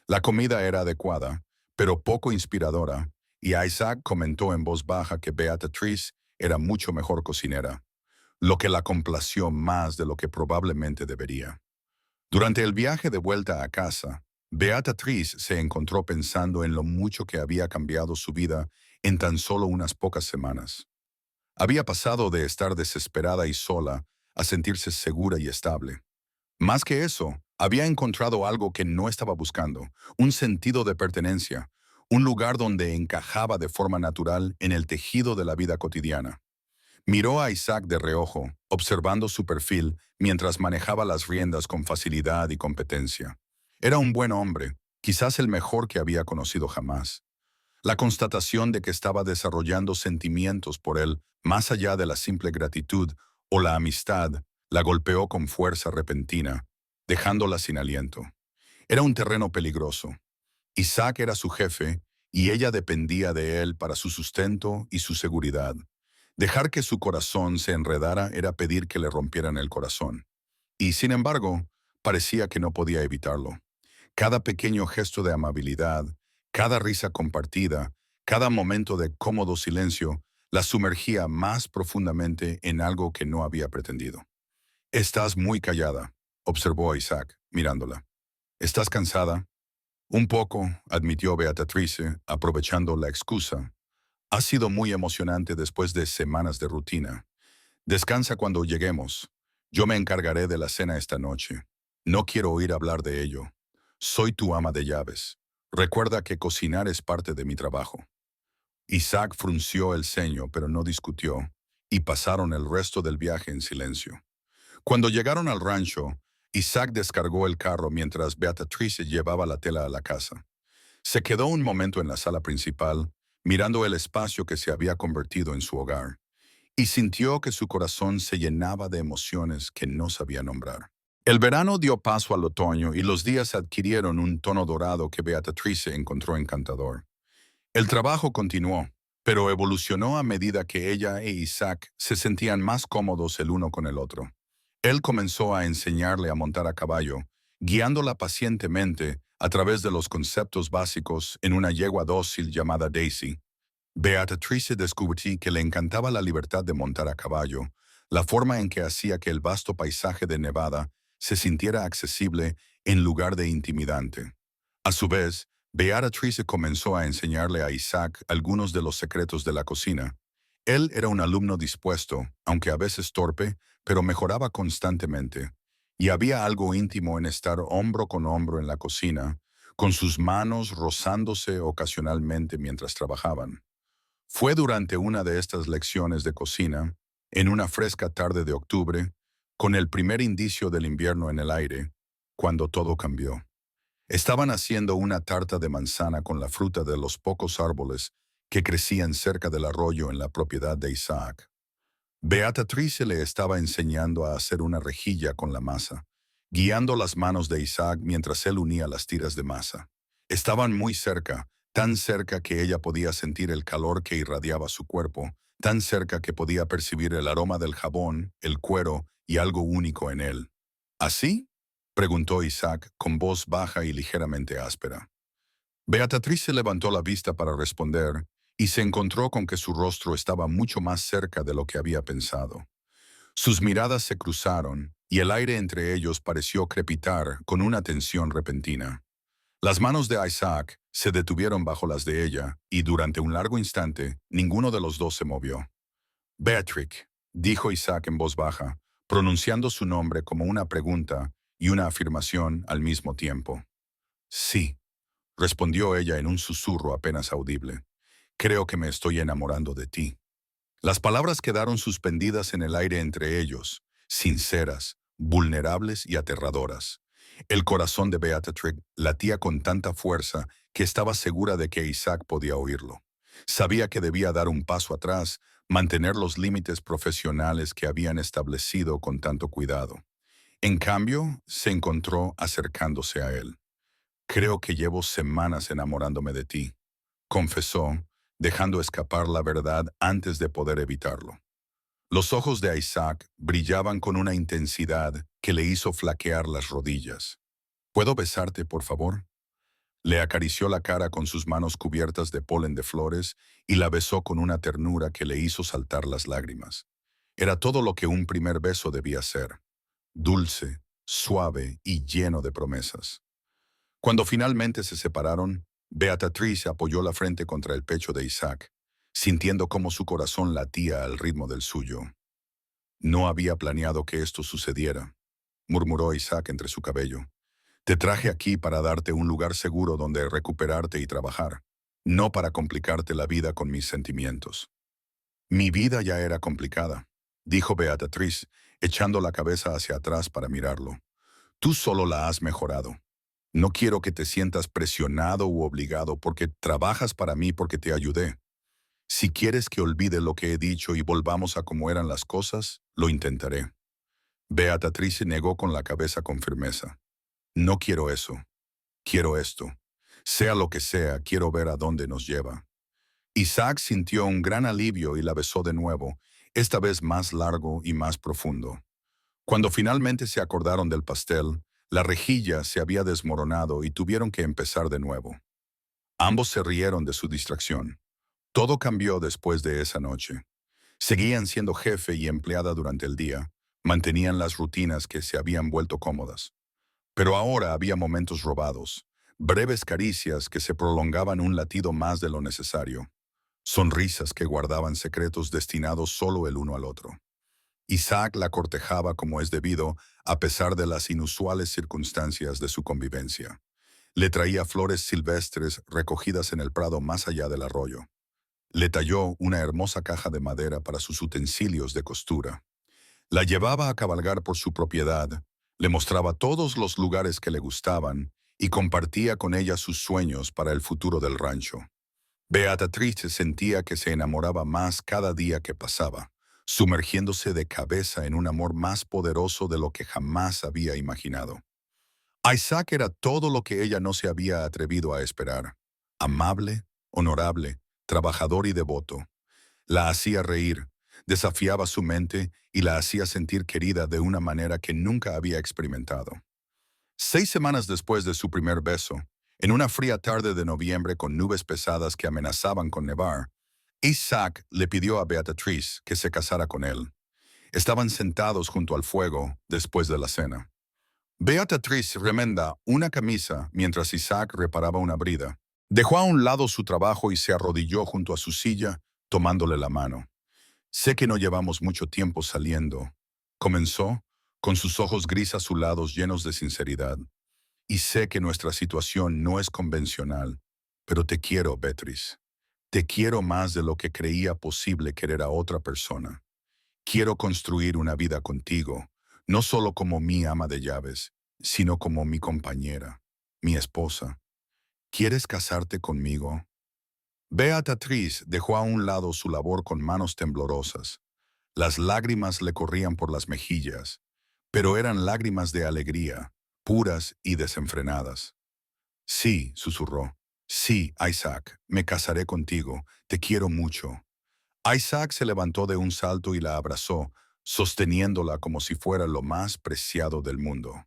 S1: La comida era adecuada, pero poco inspiradora, y Isaac comentó en voz baja que Beatriz era mucho mejor cocinera, lo que la complació más de lo que probablemente debería. Durante el viaje de vuelta a casa, Beatriz se encontró pensando en lo mucho que había cambiado su vida en tan solo unas pocas semanas. Había pasado de estar desesperada y sola a sentirse segura y estable. Más que eso, había encontrado algo que no estaba buscando, un sentido de pertenencia, un lugar donde encajaba de forma natural en el tejido de la vida cotidiana. Miró a Isaac de reojo, observando su perfil mientras manejaba las riendas con facilidad y competencia. Era un buen hombre, quizás el mejor que había conocido jamás. La constatación de que estaba desarrollando sentimientos por él, más allá de la simple gratitud o la amistad, la golpeó con fuerza repentina, dejándola sin aliento. Era un terreno peligroso. Isaac era su jefe y ella dependía de él para su sustento y su seguridad. Dejar que su corazón se enredara era pedir que le rompieran el corazón. Y, sin embargo, parecía que no podía evitarlo. Cada pequeño gesto de amabilidad, cada risa compartida, Cada momento de cómodo silencio la sumergía más profundamente en algo que no había pretendido. «Estás muy callada», observó a Isaac, mirándola. «¿Estás cansada?» «Un poco», admitió Beatrice, aprovechando la excusa. «Ha sido muy emocionante después de semanas de rutina. Descansa cuando lleguemos. Yo me encargaré de la cena esta noche. No quiero oír hablar de ello. Soy tu ama de llaves. Recuerda que cocinar es parte de mi trabajo». Isaac frunció el ceño, pero no discutió, y pasaron el resto del viaje en silencio. Cuando llegaron al rancho, Isaac descargó el carro mientras Beatrice llevaba la tela a la casa. Se quedó un momento en la sala principal, mirando el espacio que se había convertido en su hogar, y sintió que su corazón se llenaba de emociones que no sabía nombrar. El verano dio paso al otoño y los días adquirieron un tono dorado que Beatrice encontró encantador. El trabajo continuó, pero evolucionó a medida que ella e Isaac se sentían más cómodos el uno con el otro. Él comenzó a enseñarle a montar a caballo, guiándola pacientemente a través de los conceptos básicos en una yegua dócil llamada Daisy. Beatrice descubrió que le encantaba la libertad de montar a caballo, la forma en que hacía que el vasto paisaje de Nevada se sintiera accesible en lugar de intimidante. A su vez, Beatrice comenzó a enseñarle a Isaac algunos de los secretos de la cocina. Él era un alumno dispuesto, aunque a veces torpe, pero mejoraba constantemente. Y había algo íntimo en estar hombro con hombro en la cocina, con sus manos rozándose ocasionalmente mientras trabajaban. Fue durante una de estas lecciones de cocina, en una fresca tarde de octubre, con el primer indicio del invierno en el aire, cuando todo cambió. Estaban haciendo una tarta de manzana con la fruta de los pocos árboles que crecían cerca del arroyo en la propiedad de Isaac. Beatrice le estaba enseñando a hacer una rejilla con la masa, guiando las manos de Isaac mientras él unía las tiras de masa. Estaban muy cerca, tan cerca que ella podía sentir el calor que irradiaba su cuerpo, tan cerca que podía percibir el aroma del jabón, el cuero y algo único en él. ¿Así?, preguntó Isaac con voz baja y ligeramente áspera. Beatrice levantó la vista para responder y se encontró con que su rostro estaba mucho más cerca de lo que había pensado. Sus miradas se cruzaron y el aire entre ellos pareció crepitar con una tensión repentina. Las manos de Isaac se detuvieron bajo las de ella y durante un largo instante ninguno de los dos se movió. «Beatrix», dijo Isaac en voz baja, pronunciando su nombre como una pregunta y una afirmación al mismo tiempo. «Sí», respondió ella en un susurro apenas audible. «Creo que me estoy enamorando de ti». Las palabras quedaron suspendidas en el aire entre ellos, sinceras, vulnerables y aterradoras. El corazón de Beatrix latía con tanta fuerza que estaba segura de que Isaac podía oírlo. Sabía que debía dar un paso atrás, mantener los límites profesionales que habían establecido con tanto cuidado. En cambio, se encontró acercándose a él. «Creo que llevo semanas enamorándome de ti», confesó, dejando escapar la verdad antes de poder evitarlo. Los ojos de Isaac brillaban con una intensidad que le hizo flaquear las rodillas. «¿Puedo besarte, por favor?». Le acarició la cara con sus manos cubiertas de polen de flores y la besó con una ternura que le hizo saltar las lágrimas. Era todo lo que un primer beso debía ser: dulce, suave y lleno de promesas. Cuando finalmente se separaron, Beatrice apoyó la frente contra el pecho de Isaac, sintiendo cómo su corazón latía al ritmo del suyo. «No había planeado que esto sucediera», murmuró Isaac entre su cabello. «Te traje aquí para darte un lugar seguro donde recuperarte y trabajar, no para complicarte la vida con mis sentimientos». «Mi vida ya era complicada», dijo Beatrice, echando la cabeza hacia atrás para mirarlo. «Tú solo la has mejorado. No quiero que te sientas presionado u obligado porque trabajas para mí porque te ayudé. Si quieres que olvide lo que he dicho y volvamos a como eran las cosas, lo intentaré». Beatrice negó con la cabeza con firmeza. «No quiero eso. Quiero esto. Sea lo que sea, quiero ver a dónde nos lleva». Isaac sintió un gran alivio y la besó de nuevo, esta vez más largo y más profundo. Cuando finalmente se acordaron del pastel, la rejilla se había desmoronado y tuvieron que empezar de nuevo. Ambos se rieron de su distracción. Todo cambió después de esa noche. Seguían siendo jefe y empleada durante el día, mantenían las rutinas que se habían vuelto cómodas. Pero ahora había momentos robados, breves caricias que se prolongaban un latido más de lo necesario, sonrisas que guardaban secretos destinados solo el uno al otro. Isaac la cortejaba como es debido, a pesar de las inusuales circunstancias de su convivencia. Le traía flores silvestres recogidas en el prado más allá del arroyo. Le talló una hermosa caja de madera para sus utensilios de costura. La llevaba a cabalgar por su propiedad, le mostraba todos los lugares que le gustaban y compartía con ella sus sueños para el futuro del rancho. Beatriz sentía que se enamoraba más cada día que pasaba, sumergiéndose de cabeza en un amor más poderoso de lo que jamás había imaginado. Isaac era todo lo que ella no se había atrevido a esperar. Amable, honorable, trabajador y devoto. La hacía reír, desafiaba su mente y la hacía sentir querida de una manera que nunca había experimentado. 6 semanas después de su primer beso, en una fría tarde de noviembre con nubes pesadas que amenazaban con nevar, Isaac le pidió a Beatriz que se casara con él. Estaban sentados junto al fuego después de la cena. Beatriz remenda una camisa mientras Isaac reparaba una brida. Dejó a un lado su trabajo y se arrodilló junto a su silla, tomándole la mano. Sé que no llevamos mucho tiempo saliendo. Comenzó, con sus ojos gris azulados llenos de sinceridad. Y sé que nuestra situación no es convencional, pero te quiero, Beatriz. Te quiero más de lo que creía posible querer a otra persona. Quiero construir una vida contigo, no solo como mi ama de llaves, sino como mi compañera, mi esposa. ¿Quieres casarte conmigo? Beatriz dejó a un lado su labor con manos temblorosas. Las lágrimas le corrían por las mejillas, pero eran lágrimas de alegría, puras y desenfrenadas. Sí, susurró. Sí, Isaac, me casaré contigo, te quiero mucho. Isaac se levantó de un salto y la abrazó, sosteniéndola como si fuera lo más preciado del mundo.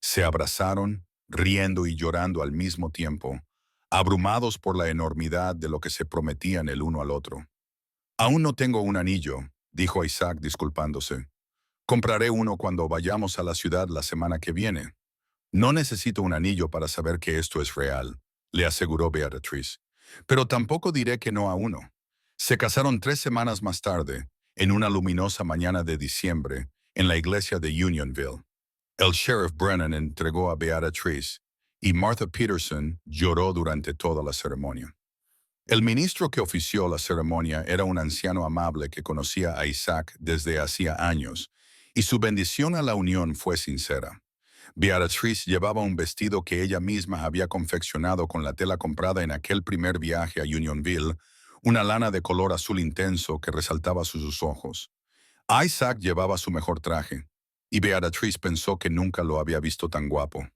S1: Se abrazaron, riendo y llorando al mismo tiempo, abrumados por la enormidad de lo que se prometían el uno al otro. Aún no tengo un anillo, dijo Isaac disculpándose. Compraré uno cuando vayamos a la ciudad la semana que viene. No necesito un anillo para saber que esto es real, le aseguró Beatriz. Pero tampoco diré que no a uno. Se casaron 3 semanas más tarde, en una luminosa mañana de diciembre, en la iglesia de Unionville. El sheriff Brennan entregó a Beatriz, y Martha Peterson lloró durante toda la ceremonia. El ministro que ofició la ceremonia era un anciano amable que conocía a Isaac desde hacía años, y su bendición a la unión fue sincera. Beatriz llevaba un vestido que ella misma había confeccionado con la tela comprada en aquel primer viaje a Unionville, una lana de color azul intenso que resaltaba sus ojos. Isaac llevaba su mejor traje, y Beatriz pensó que nunca lo había visto tan guapo.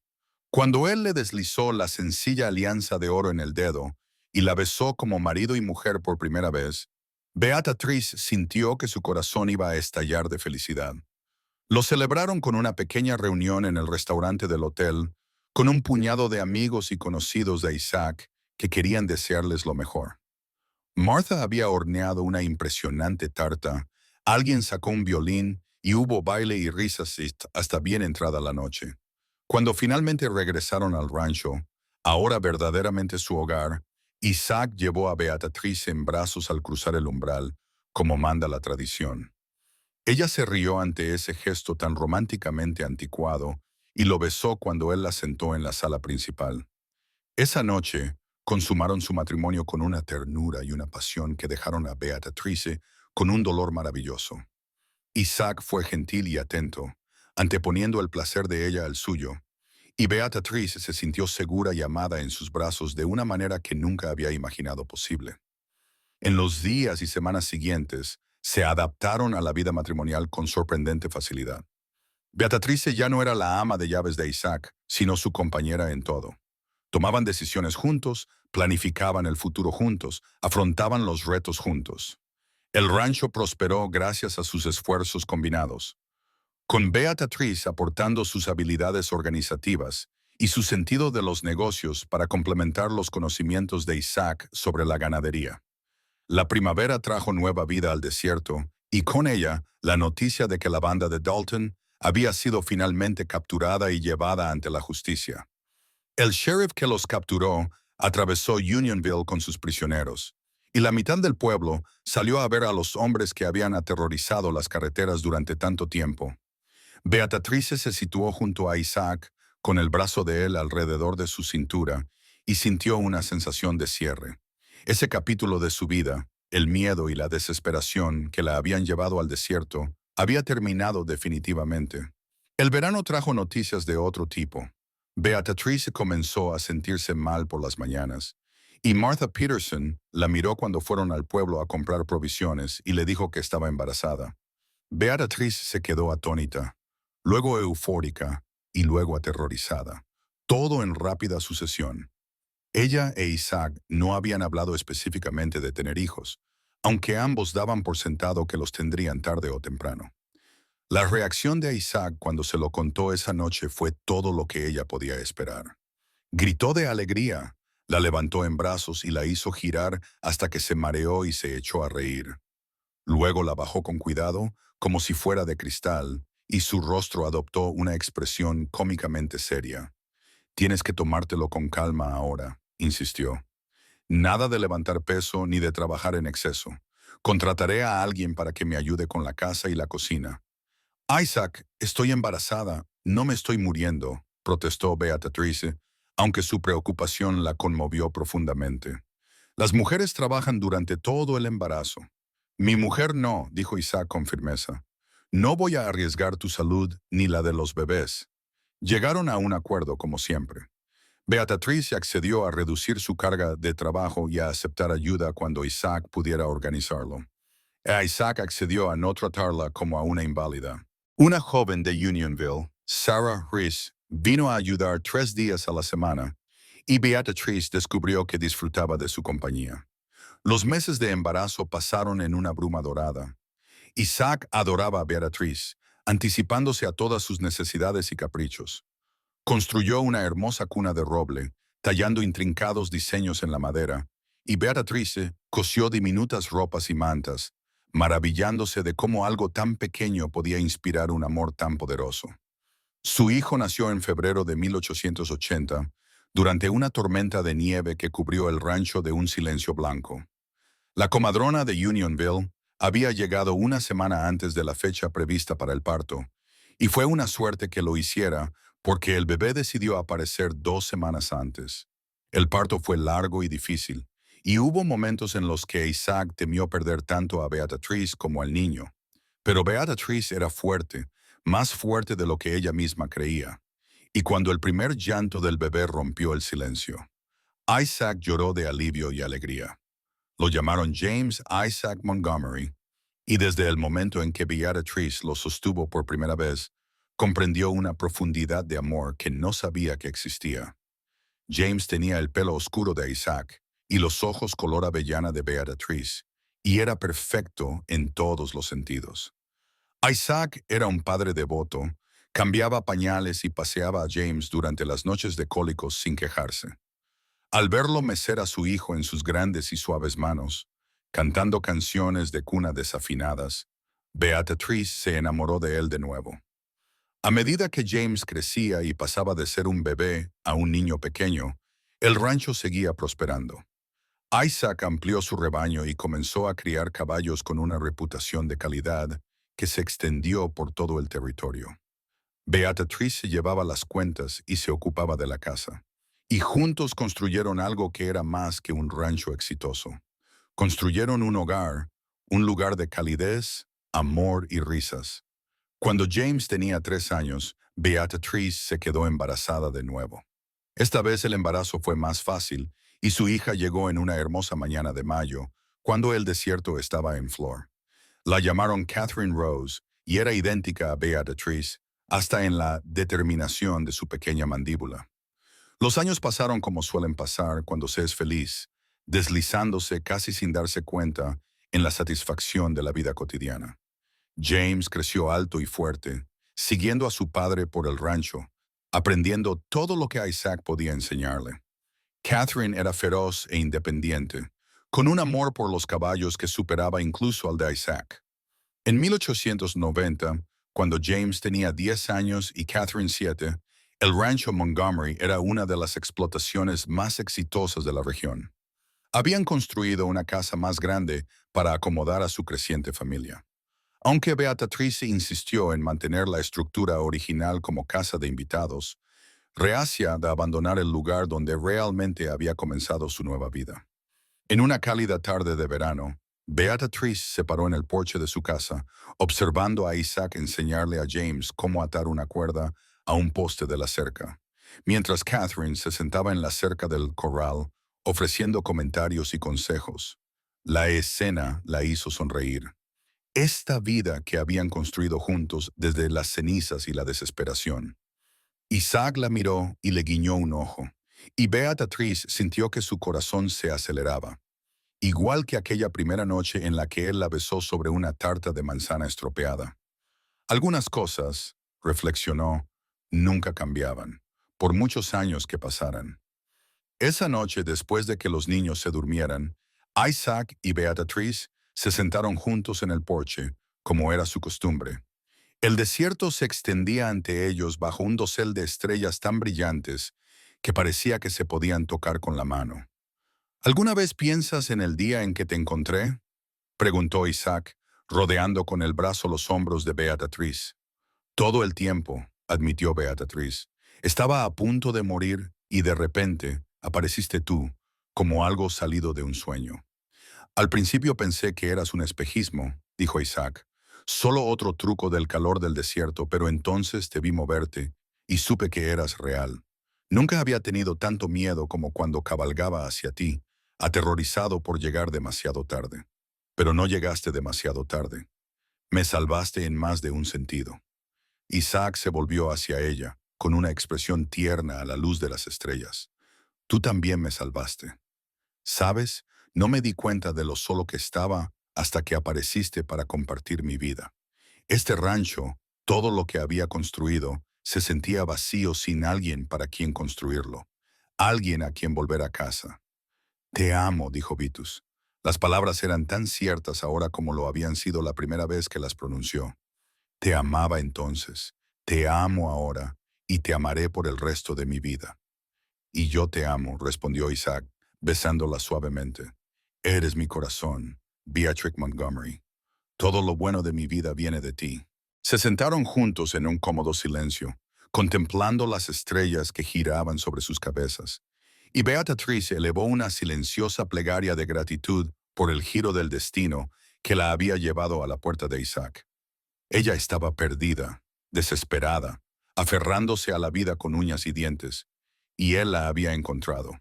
S1: Cuando él le deslizó la sencilla alianza de oro en el dedo y la besó como marido y mujer por primera vez, Beatriz sintió que su corazón iba a estallar de felicidad. Lo celebraron con una pequeña reunión en el restaurante del hotel, con un puñado de amigos y conocidos de Isaac que querían desearles lo mejor. Martha había horneado una impresionante tarta, alguien sacó un violín y hubo baile y risas hasta bien entrada la noche. Cuando finalmente regresaron al rancho, ahora verdaderamente su hogar, Isaac llevó a Beatriz en brazos al cruzar el umbral, como manda la tradición. Ella se rió ante ese gesto tan románticamente anticuado y lo besó cuando él la sentó en la sala principal. Esa noche, consumaron su matrimonio con una ternura y una pasión que dejaron a Beatrice con un dolor maravilloso. Isaac fue gentil y atento, anteponiendo el placer de ella al suyo, y Beatriz se sintió segura y amada en sus brazos de una manera que nunca había imaginado posible. En los días y semanas siguientes, se adaptaron a la vida matrimonial con sorprendente facilidad. Beatrice ya no era la ama de llaves de Isaac, sino su compañera en todo. Tomaban decisiones juntos, planificaban el futuro juntos, afrontaban los retos juntos. El rancho prosperó gracias a sus esfuerzos combinados, con Beatriz aportando sus habilidades organizativas y su sentido de los negocios para complementar los conocimientos de Isaac sobre la ganadería. La primavera trajo nueva vida al desierto, y con ella la noticia de que la banda de Dalton había sido finalmente capturada y llevada ante la justicia. El sheriff que los capturó atravesó Unionville con sus prisioneros, y la mitad del pueblo salió a ver a los hombres que habían aterrorizado las carreteras durante tanto tiempo. Beatrice se situó junto a Isaac, con el brazo de él alrededor de su cintura, y sintió una sensación de cierre. Ese capítulo de su vida, el miedo y la desesperación que la habían llevado al desierto, había terminado definitivamente. El verano trajo noticias de otro tipo. Beatrice comenzó a sentirse mal por las mañanas, y Martha Peterson la miró cuando fueron al pueblo a comprar provisiones y le dijo que estaba embarazada. Beatrice se quedó atónita, luego eufórica y luego aterrorizada, todo en rápida sucesión. Ella e Isaac no habían hablado específicamente de tener hijos, aunque ambos daban por sentado que los tendrían tarde o temprano. La reacción de Isaac cuando se lo contó esa noche fue todo lo que ella podía esperar. Gritó de alegría, la levantó en brazos y la hizo girar hasta que se mareó y se echó a reír. Luego la bajó con cuidado, como si fuera de cristal, y su rostro adoptó una expresión cómicamente seria. «Tienes que tomártelo con calma ahora», insistió. «Nada de levantar peso ni de trabajar en exceso. Contrataré a alguien para que me ayude con la casa y la cocina». «Isaac, estoy embarazada, no me estoy muriendo», protestó Beatrice, aunque su preocupación la conmovió profundamente. «Las mujeres trabajan durante todo el embarazo». «Mi mujer no», dijo Isaac con firmeza. «No voy a arriesgar tu salud ni la de los bebés». Llegaron a un acuerdo como siempre. Beatrice accedió a reducir su carga de trabajo y a aceptar ayuda cuando Isaac pudiera organizarlo. Isaac accedió a no tratarla como a una inválida. Una joven de Unionville, Sarah Reese, vino a ayudar 3 días a la semana, y Beatrice descubrió que disfrutaba de su compañía. Los meses de embarazo pasaron en una bruma dorada. Isaac adoraba a Beatrice, anticipándose a todas sus necesidades y caprichos. Construyó una hermosa cuna de roble, tallando intrincados diseños en la madera, y Beatrice cosió diminutas ropas y mantas, maravillándose de cómo algo tan pequeño podía inspirar un amor tan poderoso. Su hijo nació en febrero de 1880, durante una tormenta de nieve que cubrió el rancho de un silencio blanco. La comadrona de Unionville había llegado una semana antes de la fecha prevista para el parto, y fue una suerte que lo hiciera porque el bebé decidió aparecer 2 semanas antes. El parto fue largo y difícil, y hubo momentos en los que Isaac temió perder tanto a Beatrice como al niño. Pero Beatrice era fuerte, más fuerte de lo que ella misma creía, y cuando el primer llanto del bebé rompió el silencio, Isaac lloró de alivio y alegría. Lo llamaron James Isaac Montgomery, y desde el momento en que Beatrice lo sostuvo por primera vez, comprendió una profundidad de amor que no sabía que existía. James tenía el pelo oscuro de Isaac y los ojos color avellana de Beatrice, y era perfecto en todos los sentidos. Isaac era un padre devoto, cambiaba pañales y paseaba a James durante las noches de cólicos sin quejarse. Al verlo mecer a su hijo en sus grandes y suaves manos, cantando canciones de cuna desafinadas, Beatrice se enamoró de él de nuevo. A medida que James crecía y pasaba de ser un bebé a un niño pequeño, el rancho seguía prosperando. Isaac amplió su rebaño y comenzó a criar caballos con una reputación de calidad que se extendió por todo el territorio. Beatrice llevaba las cuentas y se ocupaba de la casa. Y juntos construyeron algo que era más que un rancho exitoso. Construyeron un hogar, un lugar de calidez, amor y risas. Cuando James tenía 3 años, Beatrice se quedó embarazada de nuevo. Esta vez el embarazo fue más fácil y su hija llegó en una hermosa mañana de mayo, cuando el desierto estaba en flor. La llamaron Catherine Rose y era idéntica a Beatrice, hasta en la determinación de su pequeña mandíbula. Los años pasaron como suelen pasar cuando se es feliz, deslizándose casi sin darse cuenta en la satisfacción de la vida cotidiana. James creció alto y fuerte, siguiendo a su padre por el rancho, aprendiendo todo lo que Isaac podía enseñarle. Catherine era feroz e independiente, con un amor por los caballos que superaba incluso al de Isaac. En 1890, cuando James tenía 10 años y Catherine 7, el rancho Montgomery era una de las explotaciones más exitosas de la región. Habían construido una casa más grande para acomodar a su creciente familia. Aunque Beatrice insistió en mantener la estructura original como casa de invitados, reacia de abandonar el lugar donde realmente había comenzado su nueva vida. En una cálida tarde de verano, Beatrice se paró en el porche de su casa, observando a Isaac enseñarle a James cómo atar una cuerda a un poste de la cerca, mientras Catherine se sentaba en la cerca del corral, ofreciendo comentarios y consejos. La escena la hizo sonreír. Esta vida que habían construido juntos desde las cenizas y la desesperación. Isaac la miró y le guiñó un ojo, y Beatrice sintió que su corazón se aceleraba, igual que aquella primera noche en la que él la besó sobre una tarta de manzana estropeada. Algunas cosas, reflexionó, nunca cambiaban, por muchos años que pasaran. Esa noche, después de que los niños se durmieran, Isaac y Beatrice se sentaron juntos en el porche, como era su costumbre. El desierto se extendía ante ellos bajo un dosel de estrellas tan brillantes que parecía que se podían tocar con la mano. ¿Alguna vez piensas en el día en que te encontré?, preguntó Isaac, rodeando con el brazo los hombros de Beatrice. Todo el tiempo, admitió Beatrice. Estaba a punto de morir y de repente apareciste tú, como algo salido de un sueño. Al principio pensé que eras un espejismo, dijo Isaac. Solo otro truco del calor del desierto, pero entonces te vi moverte y supe que eras real. Nunca había tenido tanto miedo como cuando cabalgaba hacia ti, aterrorizado por llegar demasiado tarde. Pero no llegaste demasiado tarde. Me salvaste en más de un sentido. Isaac se volvió hacia ella, con una expresión tierna a la luz de las estrellas. Tú también me salvaste. ¿Sabes? No me di cuenta de lo solo que estaba hasta que apareciste para compartir mi vida. Este rancho, todo lo que había construido, se sentía vacío sin alguien para quien construirlo, alguien a quien volver a casa. Te amo, dijo Vitus. Las palabras eran tan ciertas ahora como lo habían sido la primera vez que las pronunció. Te amaba entonces, te amo ahora, y te amaré por el resto de mi vida. Y yo te amo, respondió Isaac, besándola suavemente. Eres mi corazón, Beatrix Montgomery. Todo lo bueno de mi vida viene de ti. Se sentaron juntos en un cómodo silencio, contemplando las estrellas que giraban sobre sus cabezas. Y Beatrice elevó una silenciosa plegaria de gratitud por el giro del destino que la había llevado a la puerta de Isaac. Ella estaba perdida, desesperada, aferrándose a la vida con uñas y dientes, y él la había encontrado.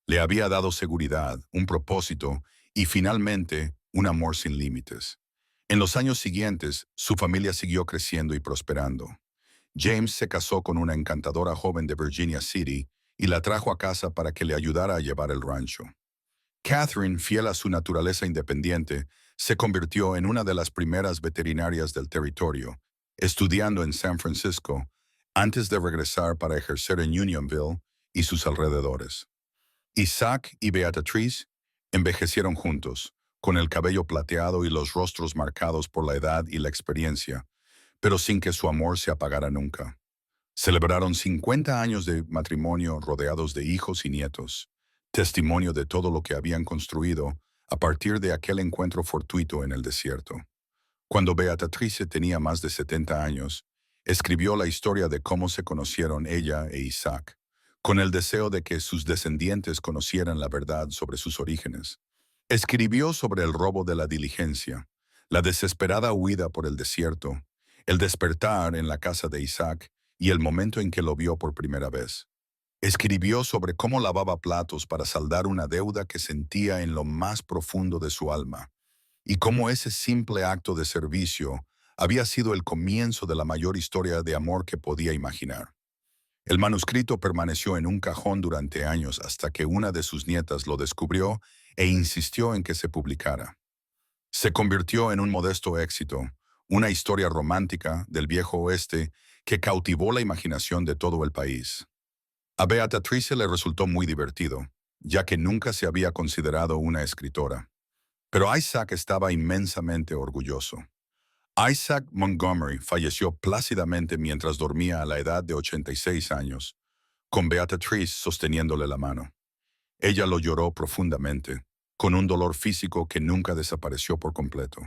S1: Le había dado seguridad, un propósito y finalmente un amor sin límites. En los años siguientes, su familia siguió creciendo y prosperando. James se casó con una encantadora joven de Virginia City y la trajo a casa para que le ayudara a llevar el rancho. Catherine, fiel a su naturaleza independiente, se convirtió en una de las primeras veterinarias del territorio, estudiando en San Francisco, antes de regresar para ejercer en Unionville y sus alrededores. Isaac y Beatrice envejecieron juntos, con el cabello plateado y los rostros marcados por la edad y la experiencia, pero sin que su amor se apagara nunca. Celebraron 50 años de matrimonio rodeados de hijos y nietos, testimonio de todo lo que habían construido a partir de aquel encuentro fortuito en el desierto. Cuando Beatrice tenía más de 70 años, escribió la historia de cómo se conocieron ella e Isaac, con el deseo de que sus descendientes conocieran la verdad sobre sus orígenes. Escribió sobre el robo de la diligencia, la desesperada huida por el desierto, el despertar en la casa de Isaac y el momento en que lo vio por primera vez. Escribió sobre cómo lavaba platos para saldar una deuda que sentía en lo más profundo de su alma, y cómo ese simple acto de servicio había sido el comienzo de la mayor historia de amor que podía imaginar. El manuscrito permaneció en un cajón durante años hasta que una de sus nietas lo descubrió e insistió en que se publicara. Se convirtió en un modesto éxito, una historia romántica del viejo oeste que cautivó la imaginación de todo el país. A Beatrice le resultó muy divertido. ya que nunca se había considerado una escritora. Pero Isaac estaba inmensamente orgulloso. Isaac Montgomery falleció plácidamente mientras dormía a la edad de 86 años, con Beatrice sosteniéndole la mano. Ella lo lloró profundamente, con un dolor físico que nunca desapareció por completo.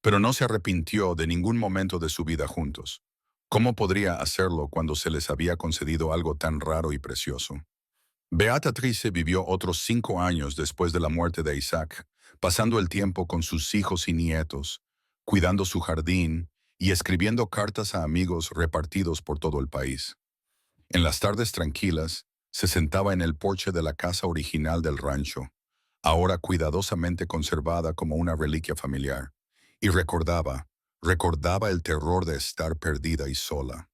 S1: Pero no se arrepintió de ningún momento de su vida juntos. ¿Cómo podría hacerlo cuando se les había concedido algo tan raro y precioso? Beatrice vivió otros 5 años después de la muerte de Isaac, pasando el tiempo con sus hijos y nietos, cuidando su jardín y escribiendo cartas a amigos repartidos por todo el país. En las tardes tranquilas, se sentaba en el porche de la casa original del rancho, ahora cuidadosamente conservada como una reliquia familiar, y recordaba el terror de estar perdida y sola.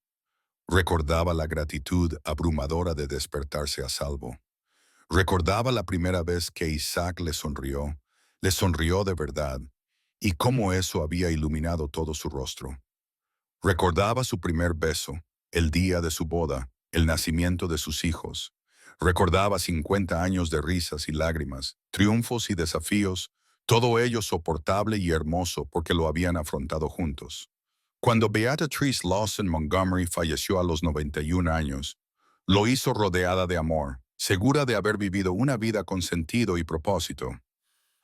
S1: Recordaba la gratitud abrumadora de despertarse a salvo. Recordaba la primera vez que Isaac le sonrió de verdad, y cómo eso había iluminado todo su rostro. Recordaba su primer beso, el día de su boda, el nacimiento de sus hijos. Recordaba 50 años de risas y lágrimas, triunfos y desafíos, todo ello soportable y hermoso porque lo habían afrontado juntos. Cuando Beatrice Lawson Montgomery falleció a los 91 años, lo hizo rodeada de amor, segura de haber vivido una vida con sentido y propósito.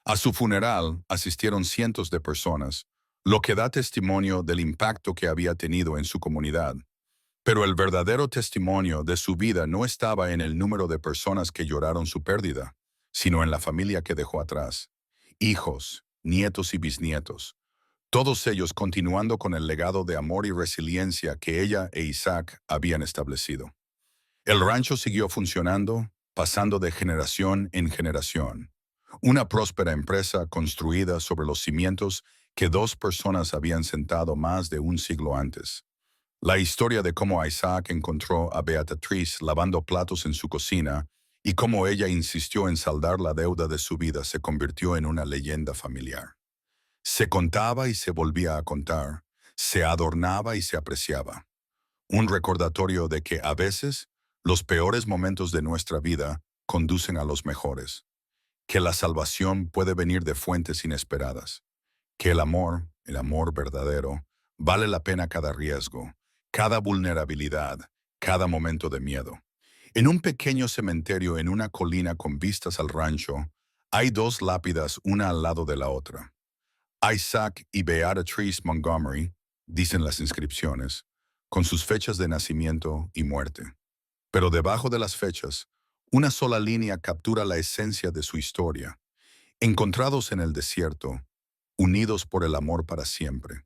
S1: A su funeral asistieron cientos de personas, lo que da testimonio del impacto que había tenido en su comunidad. Pero el verdadero testimonio de su vida no estaba en el número de personas que lloraron su pérdida, sino en la familia que dejó atrás. Hijos, nietos y bisnietos, todos ellos continuando con el legado de amor y resiliencia que ella e Isaac habían establecido. El rancho siguió funcionando, pasando de generación en generación. Una próspera empresa construida sobre los cimientos que dos personas habían sentado más de un siglo antes. La historia de cómo Isaac encontró a Beatrice lavando platos en su cocina y cómo ella insistió en saldar la deuda de su vida se convirtió en una leyenda familiar. Se contaba y se volvía a contar, se adornaba y se apreciaba. Un recordatorio de que a veces los peores momentos de nuestra vida conducen a los mejores, que la salvación puede venir de fuentes inesperadas, que el amor verdadero, vale la pena cada riesgo, cada vulnerabilidad, cada momento de miedo. En un pequeño cementerio en una colina con vistas al rancho, hay dos lápidas una al lado de la otra. Isaac y Beatrice Montgomery, dicen las inscripciones, con sus fechas de nacimiento y muerte. Pero debajo de las fechas, una sola línea captura la esencia de su historia. Encontrados en el desierto, unidos por el amor para siempre.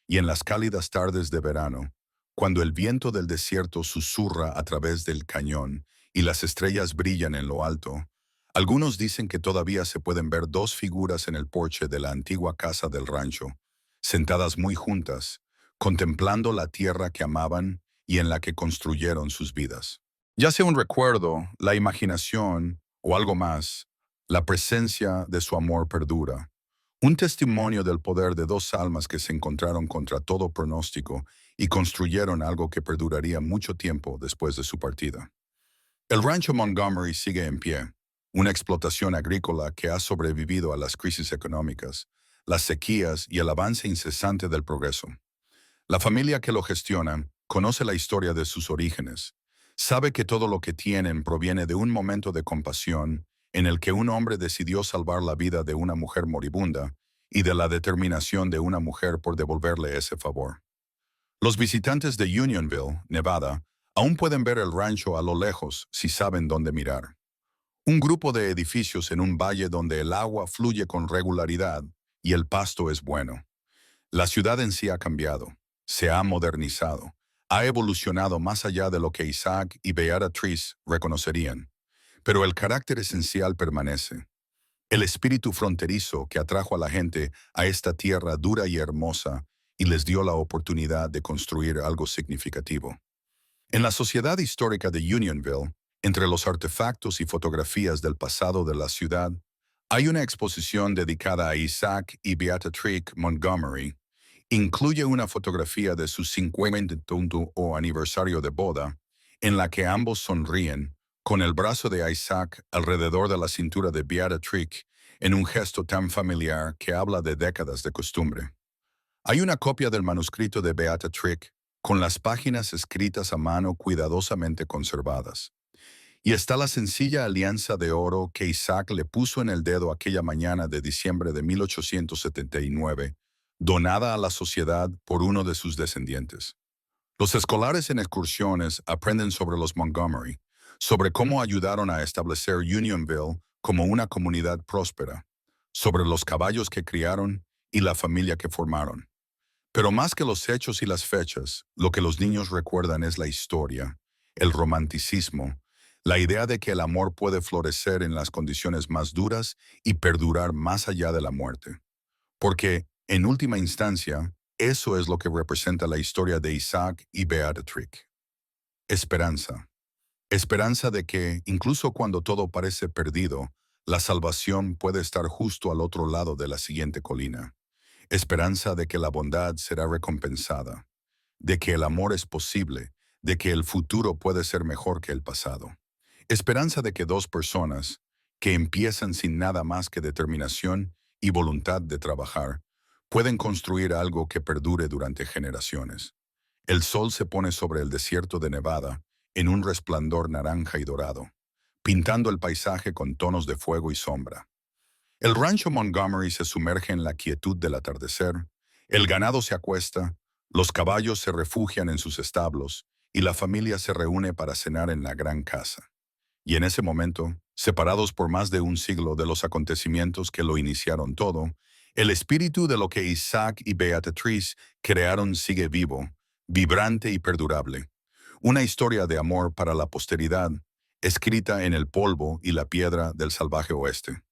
S1: Y en las cálidas tardes de verano, cuando el viento del desierto susurra a través del cañón y las estrellas brillan en lo alto, algunos dicen que todavía se pueden ver dos figuras en el porche de la antigua casa del rancho, sentadas muy juntas, contemplando la tierra que amaban y en la que construyeron sus vidas. Ya sea un recuerdo, la imaginación o algo más, la presencia de su amor perdura. Un testimonio del poder de dos almas que se encontraron contra todo pronóstico y construyeron algo que perduraría mucho tiempo después de su partida. El rancho Montgomery sigue en pie, una explotación agrícola que ha sobrevivido a las crisis económicas, las sequías y el avance incesante del progreso. La familia que lo gestiona conoce la historia de sus orígenes, sabe que todo lo que tienen proviene de un momento de compasión en el que un hombre decidió salvar la vida de una mujer moribunda y de la determinación de una mujer por devolverle ese favor. Los visitantes de Unionville, Nevada, aún pueden ver el rancho a lo lejos si saben dónde mirar. Un grupo de edificios en un valle donde el agua fluye con regularidad y el pasto es bueno. La ciudad en sí ha cambiado, se ha modernizado, ha evolucionado más allá de lo que Isaac y Beatrice reconocerían. Pero el carácter esencial permanece. El espíritu fronterizo que atrajo a la gente a esta tierra dura y hermosa y les dio la oportunidad de construir algo significativo. En la sociedad histórica de Unionville, entre los artefactos y fotografías del pasado de la ciudad, hay una exposición dedicada a Isaac y Beatrice Montgomery. Incluye una fotografía de su 50 aniversario de boda, en la que ambos sonríen, con el brazo de Isaac alrededor de la cintura de Beatrix en un gesto tan familiar que habla de décadas de costumbre. Hay una copia del manuscrito de Beatrix con las páginas escritas a mano cuidadosamente conservadas. Y está la sencilla alianza de oro que Isaac le puso en el dedo aquella mañana de diciembre de 1879, donada a la sociedad por uno de sus descendientes. Los escolares en excursiones aprenden sobre los Montgomery, sobre cómo ayudaron a establecer Unionville como una comunidad próspera, sobre los caballos que criaron y la familia que formaron. Pero más que los hechos y las fechas, lo que los niños recuerdan es la historia, el romanticismo, la idea de que el amor puede florecer en las condiciones más duras y perdurar más allá de la muerte. Porque, en última instancia, eso es lo que representa la historia de Isaac y Beatrix. Esperanza. Esperanza de que, incluso cuando todo parece perdido, la salvación puede estar justo al otro lado de la siguiente colina. Esperanza de que la bondad será recompensada, de que el amor es posible, de que el futuro puede ser mejor que el pasado. Esperanza de que dos personas, que empiezan sin nada más que determinación y voluntad de trabajar, pueden construir algo que perdure durante generaciones. El sol se pone sobre el desierto de Nevada en un resplandor naranja y dorado, pintando el paisaje con tonos de fuego y sombra. El rancho Montgomery se sumerge en la quietud del atardecer, el ganado se acuesta, los caballos se refugian en sus establos y la familia se reúne para cenar en la gran casa. Y en ese momento, separados por más de un siglo de los acontecimientos que lo iniciaron todo, el espíritu de lo que Isaac y Beatriz crearon sigue vivo, vibrante y perdurable. Una historia de amor para la posteridad, escrita en el polvo y la piedra del salvaje oeste.